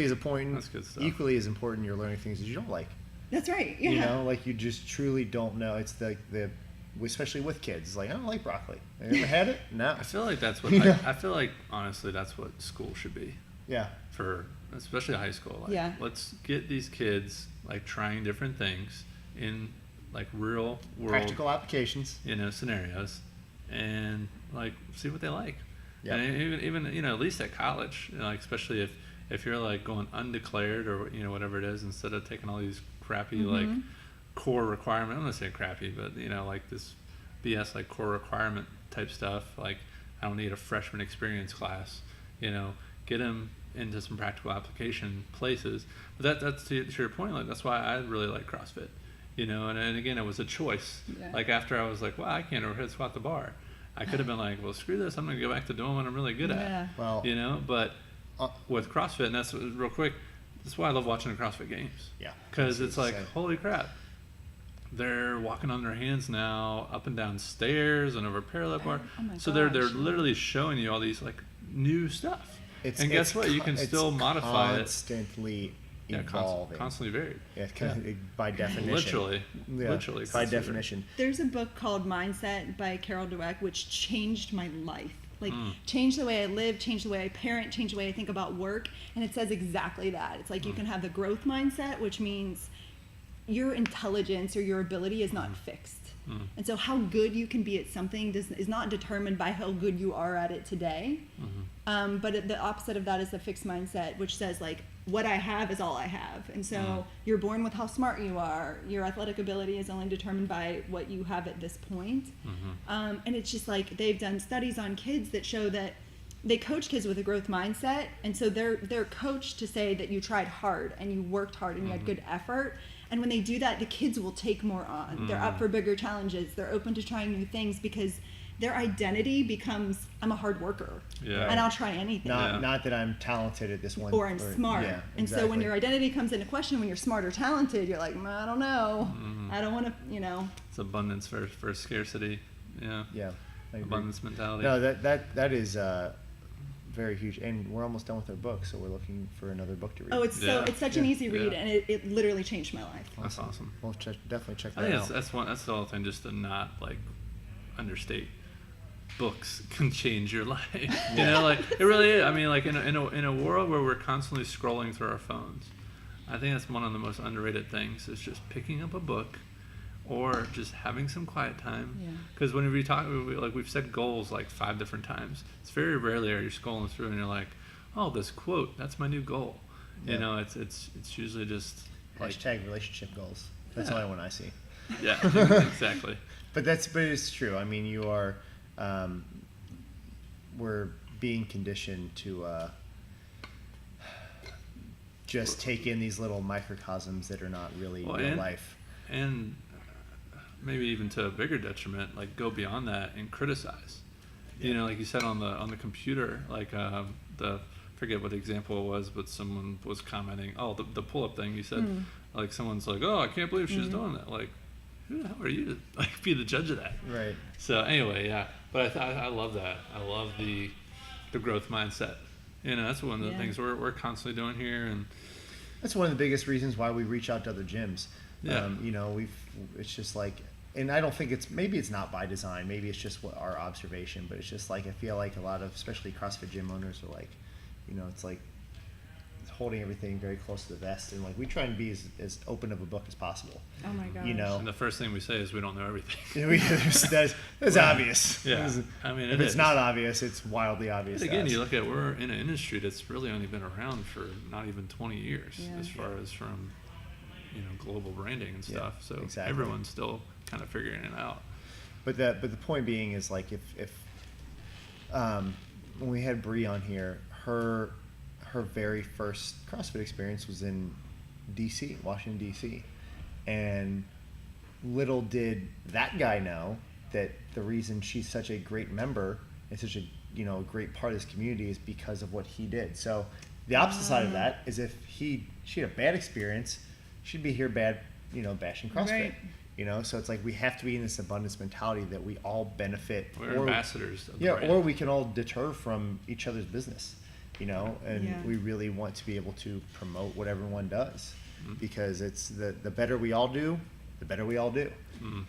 Speaker 2: as important,
Speaker 3: That's good stuff.
Speaker 2: equally as important, you're learning things that you don't like.
Speaker 1: That's right. Yeah.
Speaker 2: Like, you just truly don't know. It's the especially with kids, it's like, I don't like broccoli. Have you ever had it? No.
Speaker 3: I feel like that's what I feel like, honestly, that's what school should be.
Speaker 2: Yeah.
Speaker 3: For especially high school. Like,
Speaker 1: Yeah.
Speaker 3: let's get these kids like trying different things in like real world
Speaker 2: Practical applications.
Speaker 3: scenarios, and like see what they like.
Speaker 2: Yeah.
Speaker 3: And even at least at college, like, especially if you're like going undeclared or whatever it is, instead of taking all these crappy like core requirement, I'm not saying crappy, but like this BS like core requirement type stuff. Like, I don't need a freshman experience class. Get them into some practical application places. But that's to your point. Like, that's why I really like CrossFit. And again, it was a choice.
Speaker 1: Yeah.
Speaker 3: Like, after I was like, wow, I can't overhead squat the bar. I could have been like, well, screw this. I'm going to go back to doing what I'm really good at.
Speaker 2: Well,
Speaker 3: But with CrossFit, and that's real quick, that's why I love watching the CrossFit Games.
Speaker 2: Yeah.
Speaker 3: Because it's like, holy crap. They're walking on their hands now, up and down stairs and over parallel bar.
Speaker 1: Oh my
Speaker 3: so they're
Speaker 1: gosh.
Speaker 3: literally showing you all these like new stuff.
Speaker 2: It's,
Speaker 3: and guess what? You can still modify it.
Speaker 2: Constantly evolving.
Speaker 3: Constantly varied.
Speaker 2: Yeah, by definition.
Speaker 3: Literally.
Speaker 2: Yeah,
Speaker 3: Literally.
Speaker 2: by definition.
Speaker 1: There's a book called Mindset by Carol Dweck, which changed my life. Like, changed the way I live, changed the way I parent, changed the way I think about work. And it says exactly that. It's like you can have the growth mindset, which means your intelligence or your ability is not fixed. And so how good you can be at something is not determined by how good you are at it today. But the opposite of that is the fixed mindset, which says like, what I have is all I have. And so you're born with how smart you are. Your athletic ability is only determined by what you have at this point. And it's just like, they've done studies on kids that show that they coach kids with a growth mindset. And so they're coached to say that you tried hard and you worked hard and you had good effort. And when they do that, the kids will take more on. They're up for bigger challenges. They're open to trying new things because their identity becomes, I'm a hard worker.
Speaker 3: Yeah.
Speaker 1: And I'll try anything.
Speaker 2: Not that I'm talented at this one.
Speaker 1: Or I'm smart.
Speaker 2: Yeah,
Speaker 1: and so when your identity comes into question, when you're smart or talented, you're like, I don't know. I don't want to,
Speaker 3: It's abundance versus scarcity. Yeah.
Speaker 2: Yeah. I agree.
Speaker 3: Abundance mentality.
Speaker 2: No, that is very huge. And we're almost done with our book, so we're looking for another book to read.
Speaker 1: Oh, it's such an easy read, and it literally changed my life.
Speaker 3: That's awesome.
Speaker 2: We'll definitely check that
Speaker 3: I think
Speaker 2: out.
Speaker 3: that's the whole thing, just to not like understate. Books can change your life. You know, like it really is. I mean, like in a world where we're constantly scrolling through our phones, I think that's one of the most underrated things is just picking up a book or just having some quiet time. Because whenever you talk, like we've set goals like 5 different times. It's very rarely are you scrolling through and you're like, oh, this quote, that's my new goal. You know, it's usually just like
Speaker 2: hashtag relationship goals. That's the only one I see.
Speaker 3: Yeah, exactly.
Speaker 2: But it's true. I mean, you are. We're being conditioned to just take in these little microcosms that are not really real life.
Speaker 3: And maybe even to a bigger detriment, like go beyond that and criticize. You know, like you said on the computer, like forget what the example it was, but someone was commenting, the pull-up thing. You said, like someone's like, oh, I can't believe she's doing that. Like, who the hell are you to like be the judge of that?
Speaker 2: Right.
Speaker 3: So anyway, yeah. But I love that. I love the growth mindset. You know, that's one of the things we're constantly doing here, and
Speaker 2: that's one of the biggest reasons why we reach out to other gyms.
Speaker 3: Yeah.
Speaker 2: You know, it's just like, and I don't think maybe it's not by design. Maybe it's just our observation, but it's just like I feel like a lot of, especially CrossFit gym owners, are like, you know, it's like holding everything very close to the vest, and like we try and be as open of a book as possible.
Speaker 1: Oh my gosh.
Speaker 2: You know,
Speaker 3: and the first thing we say is we don't know everything.
Speaker 2: that's obvious.
Speaker 3: Yeah, I mean,
Speaker 2: if it's not obvious, it's wildly obvious.
Speaker 3: But again, you look at we're in an industry that's really only been around for not even 20 years, as far as from global branding and stuff. So
Speaker 2: exactly.
Speaker 3: Everyone's still kind of figuring it out.
Speaker 2: But the point being is like if when we had Bree on here, her very first CrossFit experience was in D.C., Washington, D.C. And little did that guy know that the reason she's such a great member and such a great part of this community is because of what he did. So the opposite side of that is if she had a bad experience, she'd be here bashing CrossFit.
Speaker 1: Right.
Speaker 2: So it's like we have to be in this abundance mentality that we all benefit.
Speaker 3: We're ambassadors of the brand.
Speaker 2: Or we can all deter from each other's business. We really want to be able to promote what everyone does, because it's the better we all do, the better we all do.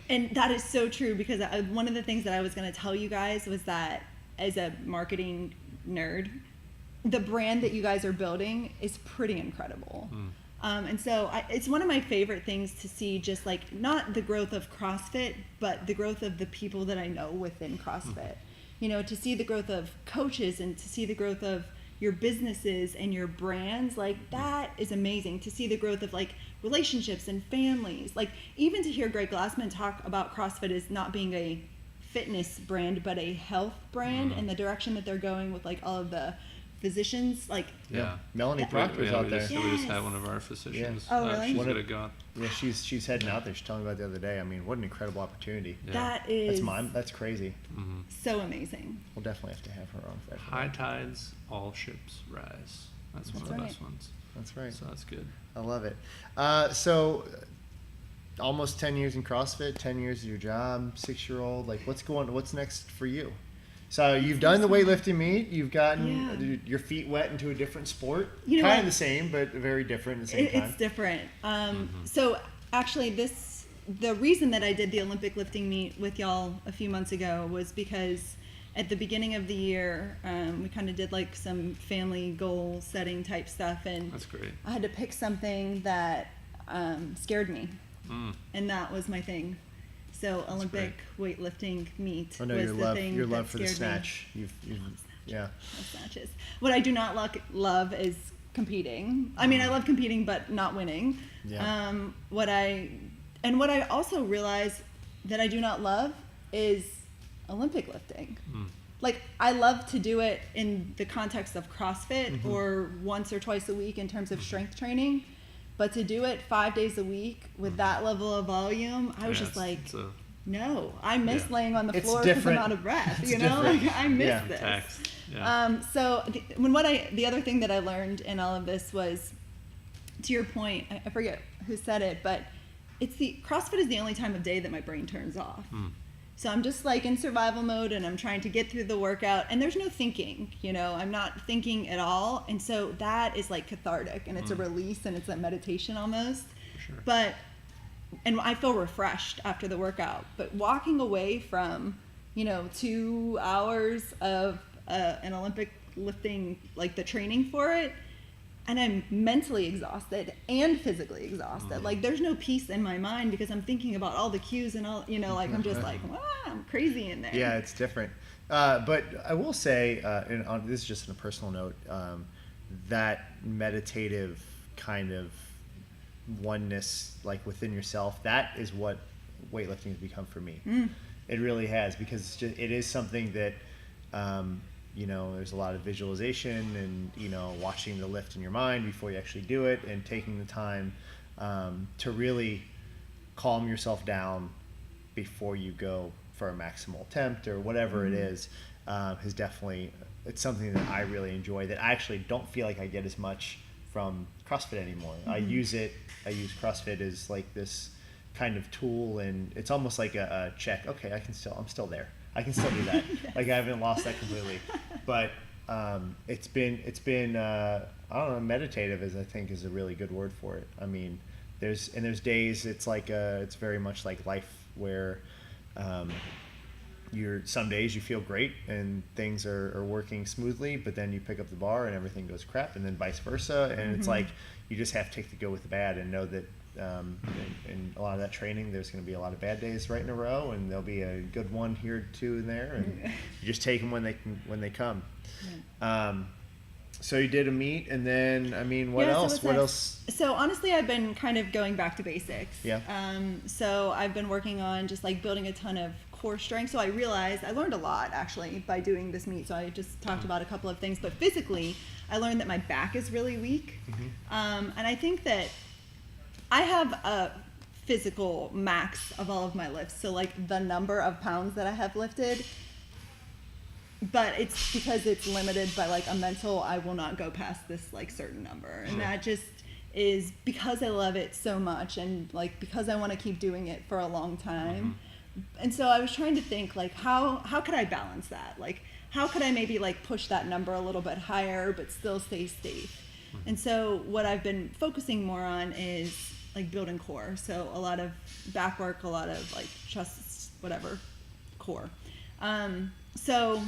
Speaker 1: And that is so true, because one of the things that I was going to tell you guys was that as a marketing nerd, the brand that you guys are building is pretty incredible. And so it's one of my favorite things to see, just like not the growth of CrossFit, but the growth of the people that I know within CrossFit. To see the growth of coaches and to see the growth of your businesses and your brands, like that is amazing. To see the growth of like relationships and families, like even to hear Greg Glassman talk about CrossFit as not being a fitness brand but a health brand, and the direction that they're going with like all of the physicians, like
Speaker 2: Melanie Proctor's out there.
Speaker 3: We just had one of our physicians.
Speaker 1: Oh, really?
Speaker 3: She's gonna go.
Speaker 2: Yeah, she's heading out there. She's telling me about it the other day. I mean, what an incredible opportunity.
Speaker 1: Yeah.
Speaker 2: That's crazy.
Speaker 1: So amazing.
Speaker 2: We'll definitely have to have her on.
Speaker 3: High tides, all ships rise. That's one of the best ones.
Speaker 2: That's right.
Speaker 3: So that's good.
Speaker 2: I love it. So almost 10 years in CrossFit, 10 years of your job, 6-year-old. Like, what's next for you? So you've done the weightlifting meet. You've gotten your feet wet into a different sport. Kind of the same, but very different at the same time.
Speaker 1: It's different. So actually, the reason that I did the Olympic lifting meet with y'all a few months ago was because at the beginning of the year, we kind of did like some family goal setting type stuff, and
Speaker 3: that's great.
Speaker 1: I had to pick something that scared me, and that was my thing. So Olympic weightlifting meet was the thing.
Speaker 2: Your love
Speaker 1: that
Speaker 2: for the
Speaker 1: scared
Speaker 2: snatch.
Speaker 1: me.
Speaker 2: Yeah.
Speaker 1: Snatches. What I do not love is competing. I mean, I love competing, but not winning.
Speaker 2: Yeah.
Speaker 1: What I also realize that I do not love is Olympic lifting. Like, I love to do it in the context of CrossFit or once or twice a week in terms of strength training. But to do it 5 days a week with that level of volume, I was just like, no, I miss laying on the floor because I'm out of breath. Like I miss this. So the other thing that I learned in all of this was, to your point, I forget who said it, but CrossFit is the only time of day that my brain turns off. So I'm just like in survival mode, and I'm trying to get through the workout, and there's no thinking, I'm not thinking at all. And so that is like cathartic, and it's a release, and it's a meditation almost.
Speaker 3: Sure.
Speaker 1: And I feel refreshed after the workout. But walking away from, 2 hours of an Olympic lifting, like the training for it, and I'm mentally exhausted and physically exhausted. Like there's no peace in my mind because I'm thinking about all the cues and all, like I'm just like, wow, I'm crazy in there.
Speaker 2: Yeah, it's different. But I will say, and this is just on a personal note, that meditative kind of oneness, like within yourself, that is what weightlifting has become for me. It really has, because it is something that, there's a lot of visualization and, watching the lift in your mind before you actually do it, and taking the time to really calm yourself down before you go for a maximal attempt or whatever it is, has definitely, it's something that I really enjoy, that I actually don't feel like I get as much from CrossFit anymore. I use CrossFit as like this kind of tool, and it's almost like a check. Okay, I'm still there. I can still do that. Yes. Like I haven't lost that completely, but it's been I don't know, meditative I think is a really good word for it. I mean, there's days it's like it's very much like life, where some days you feel great and things are working smoothly, but then you pick up the bar and everything goes crap, and then vice versa, and it's like you just have to take the good with the bad, and know that in a lot of that training there's going to be a lot of bad days right in a row, and there'll be a good one here, two in there, and you just take them when they come. So you did a meet, and then what else?
Speaker 1: So honestly, I've been kind of going back to basics.
Speaker 2: Yeah.
Speaker 1: So I've been working on just like building a ton of core strength. So I realized I learned a lot actually by doing this meet. So I just talked about a couple of things, but physically I learned that my back is really weak. And I think that I have a physical max of all of my lifts. So like the number of pounds that I have lifted, but it's because it's limited by like a mental, I will not go past this like certain number. And that just is because I love it so much, and like because I want to keep doing it for a long time. And so I was trying to think like how could I balance that? Like how could I maybe like push that number a little bit higher but still stay safe? And so what I've been focusing more on is like building core. So a lot of back work, a lot of like chest, whatever, core. So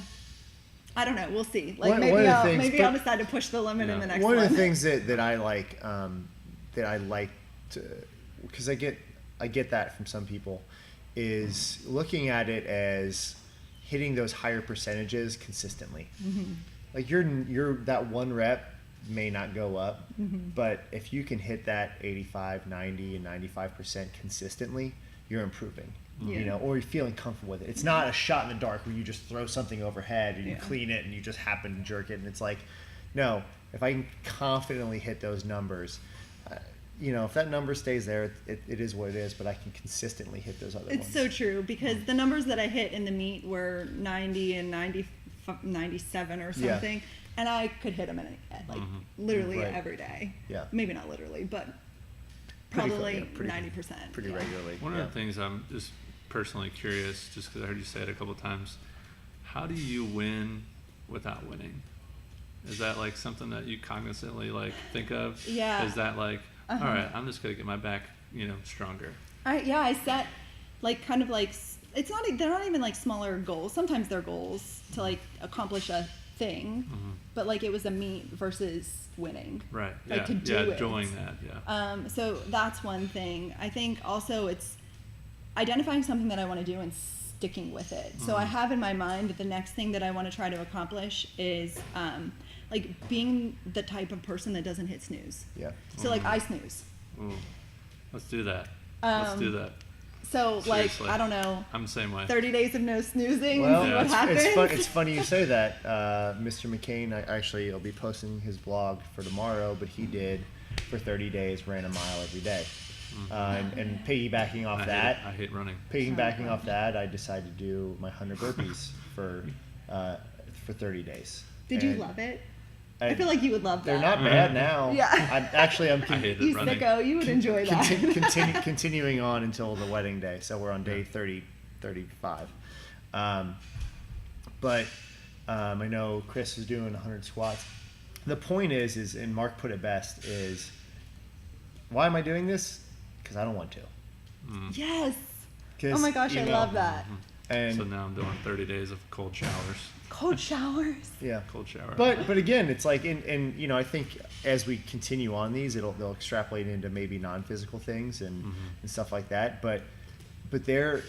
Speaker 1: I don't know. We'll see. Like maybe I'll decide to push the limit in the next one.
Speaker 2: One of the things that I like, to, because I get that from some people, is looking at it as hitting those higher percentages consistently. Like you're that one rep may not go up, but if you can hit that 85, 90, and 95% consistently, you're improving. Or you're feeling comfortable with it. It's not a shot in the dark where you just throw something overhead and you clean it and you just happen to jerk it, and it's like, no, if I can confidently hit those numbers, if that number stays there, it is what it is, but I can consistently hit those other ones.
Speaker 1: It's so true, because the numbers that I hit in the meet were 90 and 97 or something, and I could hit them literally every day. Yeah. Maybe not literally, but probably 90%.
Speaker 2: Pretty regularly.
Speaker 3: One of the things I'm just personally curious, just because I heard you say it a couple of times, how do you win without winning? Is that like something that you cognizantly like think of?
Speaker 1: Yeah.
Speaker 3: Is that like, all right, I'm just gonna get my back, stronger?
Speaker 1: I set like kind of like they're not even like smaller goals. Sometimes they're goals to like accomplish a thing, but like it was a meet versus winning.
Speaker 3: Right.
Speaker 1: Like to do it.
Speaker 3: Enjoying that. Yeah.
Speaker 1: So that's one thing. I think also it's identifying something that I want to do and sticking with it. So I have in my mind that the next thing that I want to try to accomplish is like being the type of person that doesn't hit snooze.
Speaker 2: Yeah.
Speaker 1: So like I snooze.
Speaker 3: Ooh. Let's do that. Let's do that.
Speaker 1: So
Speaker 3: Seriously.
Speaker 1: like, I don't know.
Speaker 3: I'm the same way.
Speaker 1: 30 days of no snoozing.
Speaker 2: Well,
Speaker 1: and see what happens.
Speaker 2: It's funny you say that. Mr. McCain, I'll be posting his blog for tomorrow, but he did for 30 days, ran a mile every day. And piggybacking off that,
Speaker 3: I hate running.
Speaker 2: Piggybacking off that, I decided to do my 100 burpees for 30 days.
Speaker 1: Did you love it? I feel like you would love that.
Speaker 2: They're not bad now.
Speaker 1: Yeah.
Speaker 2: I'm
Speaker 3: I hated running.
Speaker 1: Sicko, you would enjoy that.
Speaker 2: Continuing on until the wedding day. So we're on day 32 35. But I know Chris is doing 100 squats. The point is, and Mark put it best, is why am I doing this? Because I don't want to.
Speaker 1: Yes. Oh my gosh, I love that.
Speaker 2: And
Speaker 3: so now I'm doing 30 days of cold showers.
Speaker 1: Cold showers.
Speaker 2: Yeah.
Speaker 3: Cold shower.
Speaker 2: But again, it's like, and you know, I think as we continue on these, they'll extrapolate into maybe non-physical things and stuff like that. But there's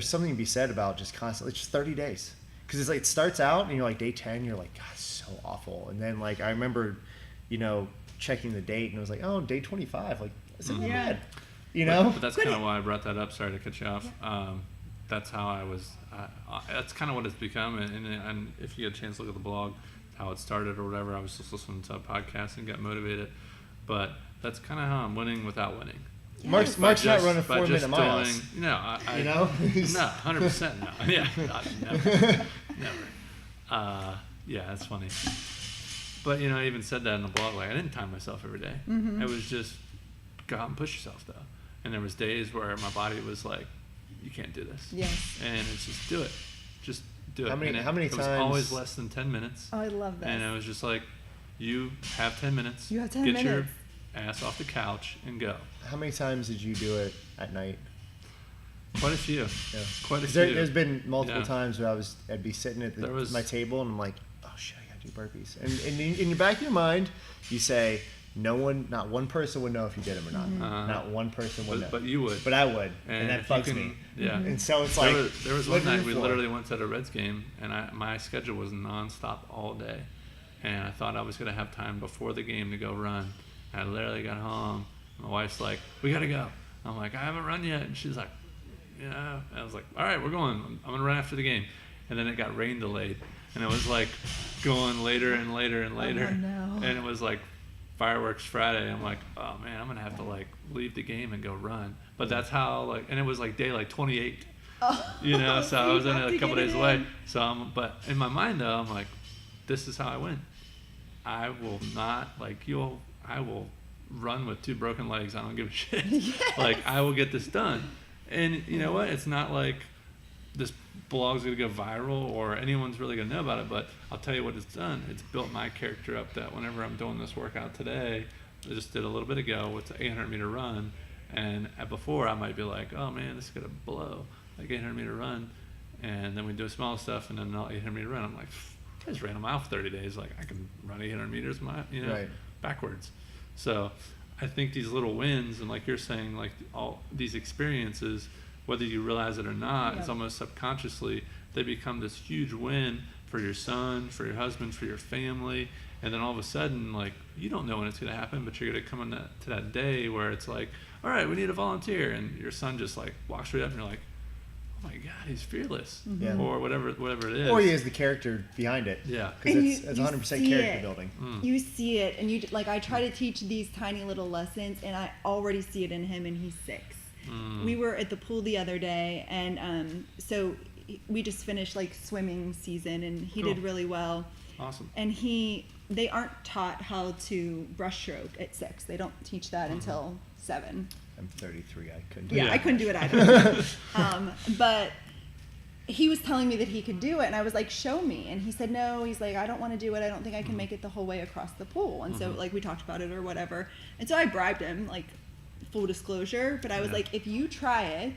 Speaker 2: something to be said about just constantly, just 30 days. Because it's like, it starts out and you're like, day 10, you're like, God, it's so awful. And then like, I remember, you know, checking the date and it was like, oh, day 25. Like, it's not bad. You know?
Speaker 3: But that's kind of why I brought that up. Sorry to cut you off. That's how I was. That's kind of what it's become. And if you get a chance to look at the blog, how it started or whatever, I was just listening to a podcast and got motivated. But that's kind of how I'm winning without winning.
Speaker 2: Yes. Mark's not running 4 minute miles.
Speaker 3: You know,
Speaker 2: you know?
Speaker 3: No, 100% no. Yeah, never. Yeah, that's funny. But you know, I even said that in the blog. Like, I didn't time myself every day. It was just go out and push yourself, though. And there was days where my body was like, you can't do this.
Speaker 1: Yes.
Speaker 3: And it's just do it. Just do it.
Speaker 2: How many
Speaker 3: it
Speaker 2: times?
Speaker 3: was always less than 10 minutes.
Speaker 1: Oh, I love that.
Speaker 3: And it was just like, you have 10 minutes.
Speaker 1: You have 10
Speaker 3: Get
Speaker 1: minutes.
Speaker 3: your ass off the couch and go.
Speaker 2: How many times did you do it at night?
Speaker 3: Quite a few.
Speaker 2: Yeah.
Speaker 3: Quite a few.
Speaker 2: There's been multiple times where I'd be sitting at my table and I'm like, oh shit, I gotta do burpees. And in your back of your mind, you say, not one person would know if you did them or not. Not one person would know.
Speaker 3: But you would.
Speaker 2: But I would, and that bugs me.
Speaker 3: Yeah.
Speaker 2: And so it's like
Speaker 3: there was one night we literally went to the Reds game, and my schedule was nonstop all day, and I thought I was gonna have time before the game to go run. And I literally got home. My wife's like, "We gotta go." I'm like, "I haven't run yet," and she's like, "Yeah." And I was like, "All right, we're going. I'm gonna run after the game." And then it got rain delayed, and it was like going later and later and later,
Speaker 1: Oh, no.
Speaker 3: and it was like fireworks Friday. I'm like, oh man, I'm gonna have to like leave the game and go run. But that's how like, and it was like day like 28, you know. So I was in a couple days away. So but in my mind though, I'm like, this is how I win. I will not I will run with 2 broken legs. I don't give a shit.
Speaker 1: Yes.
Speaker 3: Like I will get this done. And you know what? It's not like this blog's gonna go viral or anyone's really gonna know about it, but I'll tell you what it's done. It's built my character up that whenever I'm doing this workout today, I just did a little bit ago with the 800 meter run, and before I might be like, oh man, this is gonna blow, like 800 meter run, and then we do small stuff and then another 800 meter run. I'm like, I just ran a mile for 30 days. Like I can run 800 meters, backwards. So I think these little wins, and like you're saying, like all these experiences, whether you realize it or not, it's almost subconsciously, they become this huge win for your son, for your husband, for your family. And then all of a sudden, like, you don't know when it's going to happen, but you're going to come to that day where it's like, all right, we need a volunteer. And your son just like walks right up and you're like, oh my God, he's fearless.
Speaker 2: Yeah.
Speaker 3: Or whatever it is.
Speaker 2: Or he has the character behind it.
Speaker 3: Yeah.
Speaker 2: Because it's 100% character building.
Speaker 1: You see it, and I try to teach these tiny little lessons, and I already see it in him, and he's 6. We were at the pool the other day, and so we just finished like swimming season, and he did really well.
Speaker 3: Awesome.
Speaker 1: And they aren't taught how to breaststroke at 6. They don't teach that until 7.
Speaker 2: I'm 33. I couldn't do it.
Speaker 1: I couldn't do it either. But he was telling me that he could do it, and I was like, show me. And he said, no. He's like, I don't want to do it. I don't think I can make it the whole way across the pool. And so like we talked about it or whatever. And so I bribed him, like, full disclosure, but I was like, if you try it,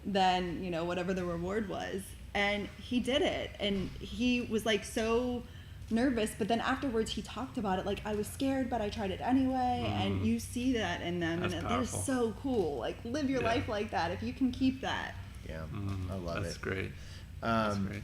Speaker 1: then whatever the reward was. And he did it, and he was like so nervous, but then afterwards he talked about it like, I was scared but I tried it anyway. And you see that in them.
Speaker 3: That's
Speaker 1: and
Speaker 3: powerful.
Speaker 1: they're so cool. Like, live your life like that if you can keep that.
Speaker 2: I love it.
Speaker 3: That's great.
Speaker 2: That's great.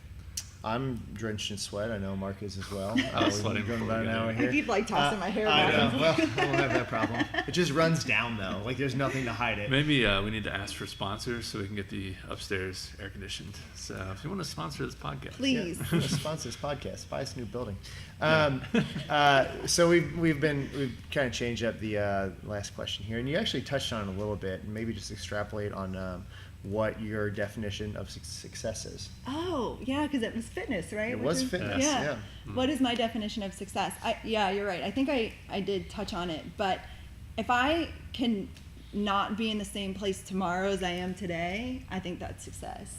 Speaker 2: I'm drenched in sweat. I know Mark is as well.
Speaker 3: I was sweating
Speaker 2: going
Speaker 3: before
Speaker 2: about
Speaker 3: we
Speaker 2: an
Speaker 3: got
Speaker 2: hour
Speaker 3: here.
Speaker 2: here.
Speaker 1: I keep like tossing my hair
Speaker 2: I
Speaker 1: back.
Speaker 2: know. Well, I won't have that problem. It just runs down though. Like there's nothing to hide it.
Speaker 3: Maybe we need to ask for sponsors so we can get the upstairs air conditioned. So if you want to sponsor this podcast,
Speaker 1: Please.
Speaker 2: Yeah, sponsor this podcast. Buy us a new building. So we've kind of changed up the last question here, and you actually touched on it a little bit, and maybe just extrapolate on what your definition of success is.
Speaker 1: Oh, yeah, because it was fitness, right?
Speaker 2: It was fitness, yeah.
Speaker 1: What is my definition of success? You're right. I think I did touch on it, but if I can not be in the same place tomorrow as I am today, I think that's success.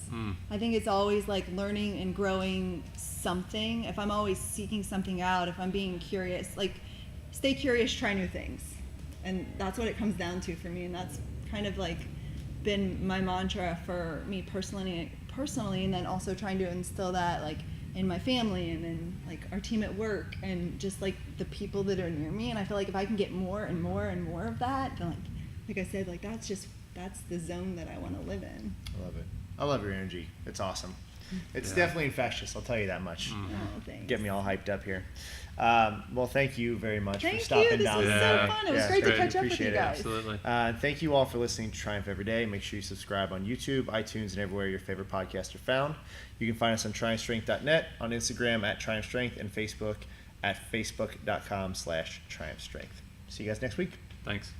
Speaker 1: I think it's always like learning and growing something. If I'm always seeking something out, if I'm being curious, like stay curious, try new things. And that's what it comes down to for me. And that's kind of like been my mantra for me personally, and then also trying to instill that like in my family and in like our team at work and just like the people that are near me. And I feel like if I can get more and more and more of that, then like I said, like that's the zone that I want to live in.
Speaker 2: I love it. I love your energy. It's awesome. It's definitely infectious, I'll tell you that much.
Speaker 1: Oh, thanks.
Speaker 2: Get me all hyped up here. Well, thank you very much for
Speaker 1: Thank
Speaker 2: stopping
Speaker 1: you. This
Speaker 2: down.
Speaker 1: was so fun. It was great to catch up with
Speaker 2: Appreciate
Speaker 1: you
Speaker 2: it.
Speaker 1: guys.
Speaker 3: Absolutely.
Speaker 2: Thank you all for listening to Triumph Every Day. Make sure you subscribe on YouTube, iTunes, and everywhere your favorite podcasts are found. You can find us on triumphstrength.net, on Instagram at triumphstrength, and Facebook at facebook.com/triumphstrength. See you guys next week.
Speaker 3: Thanks.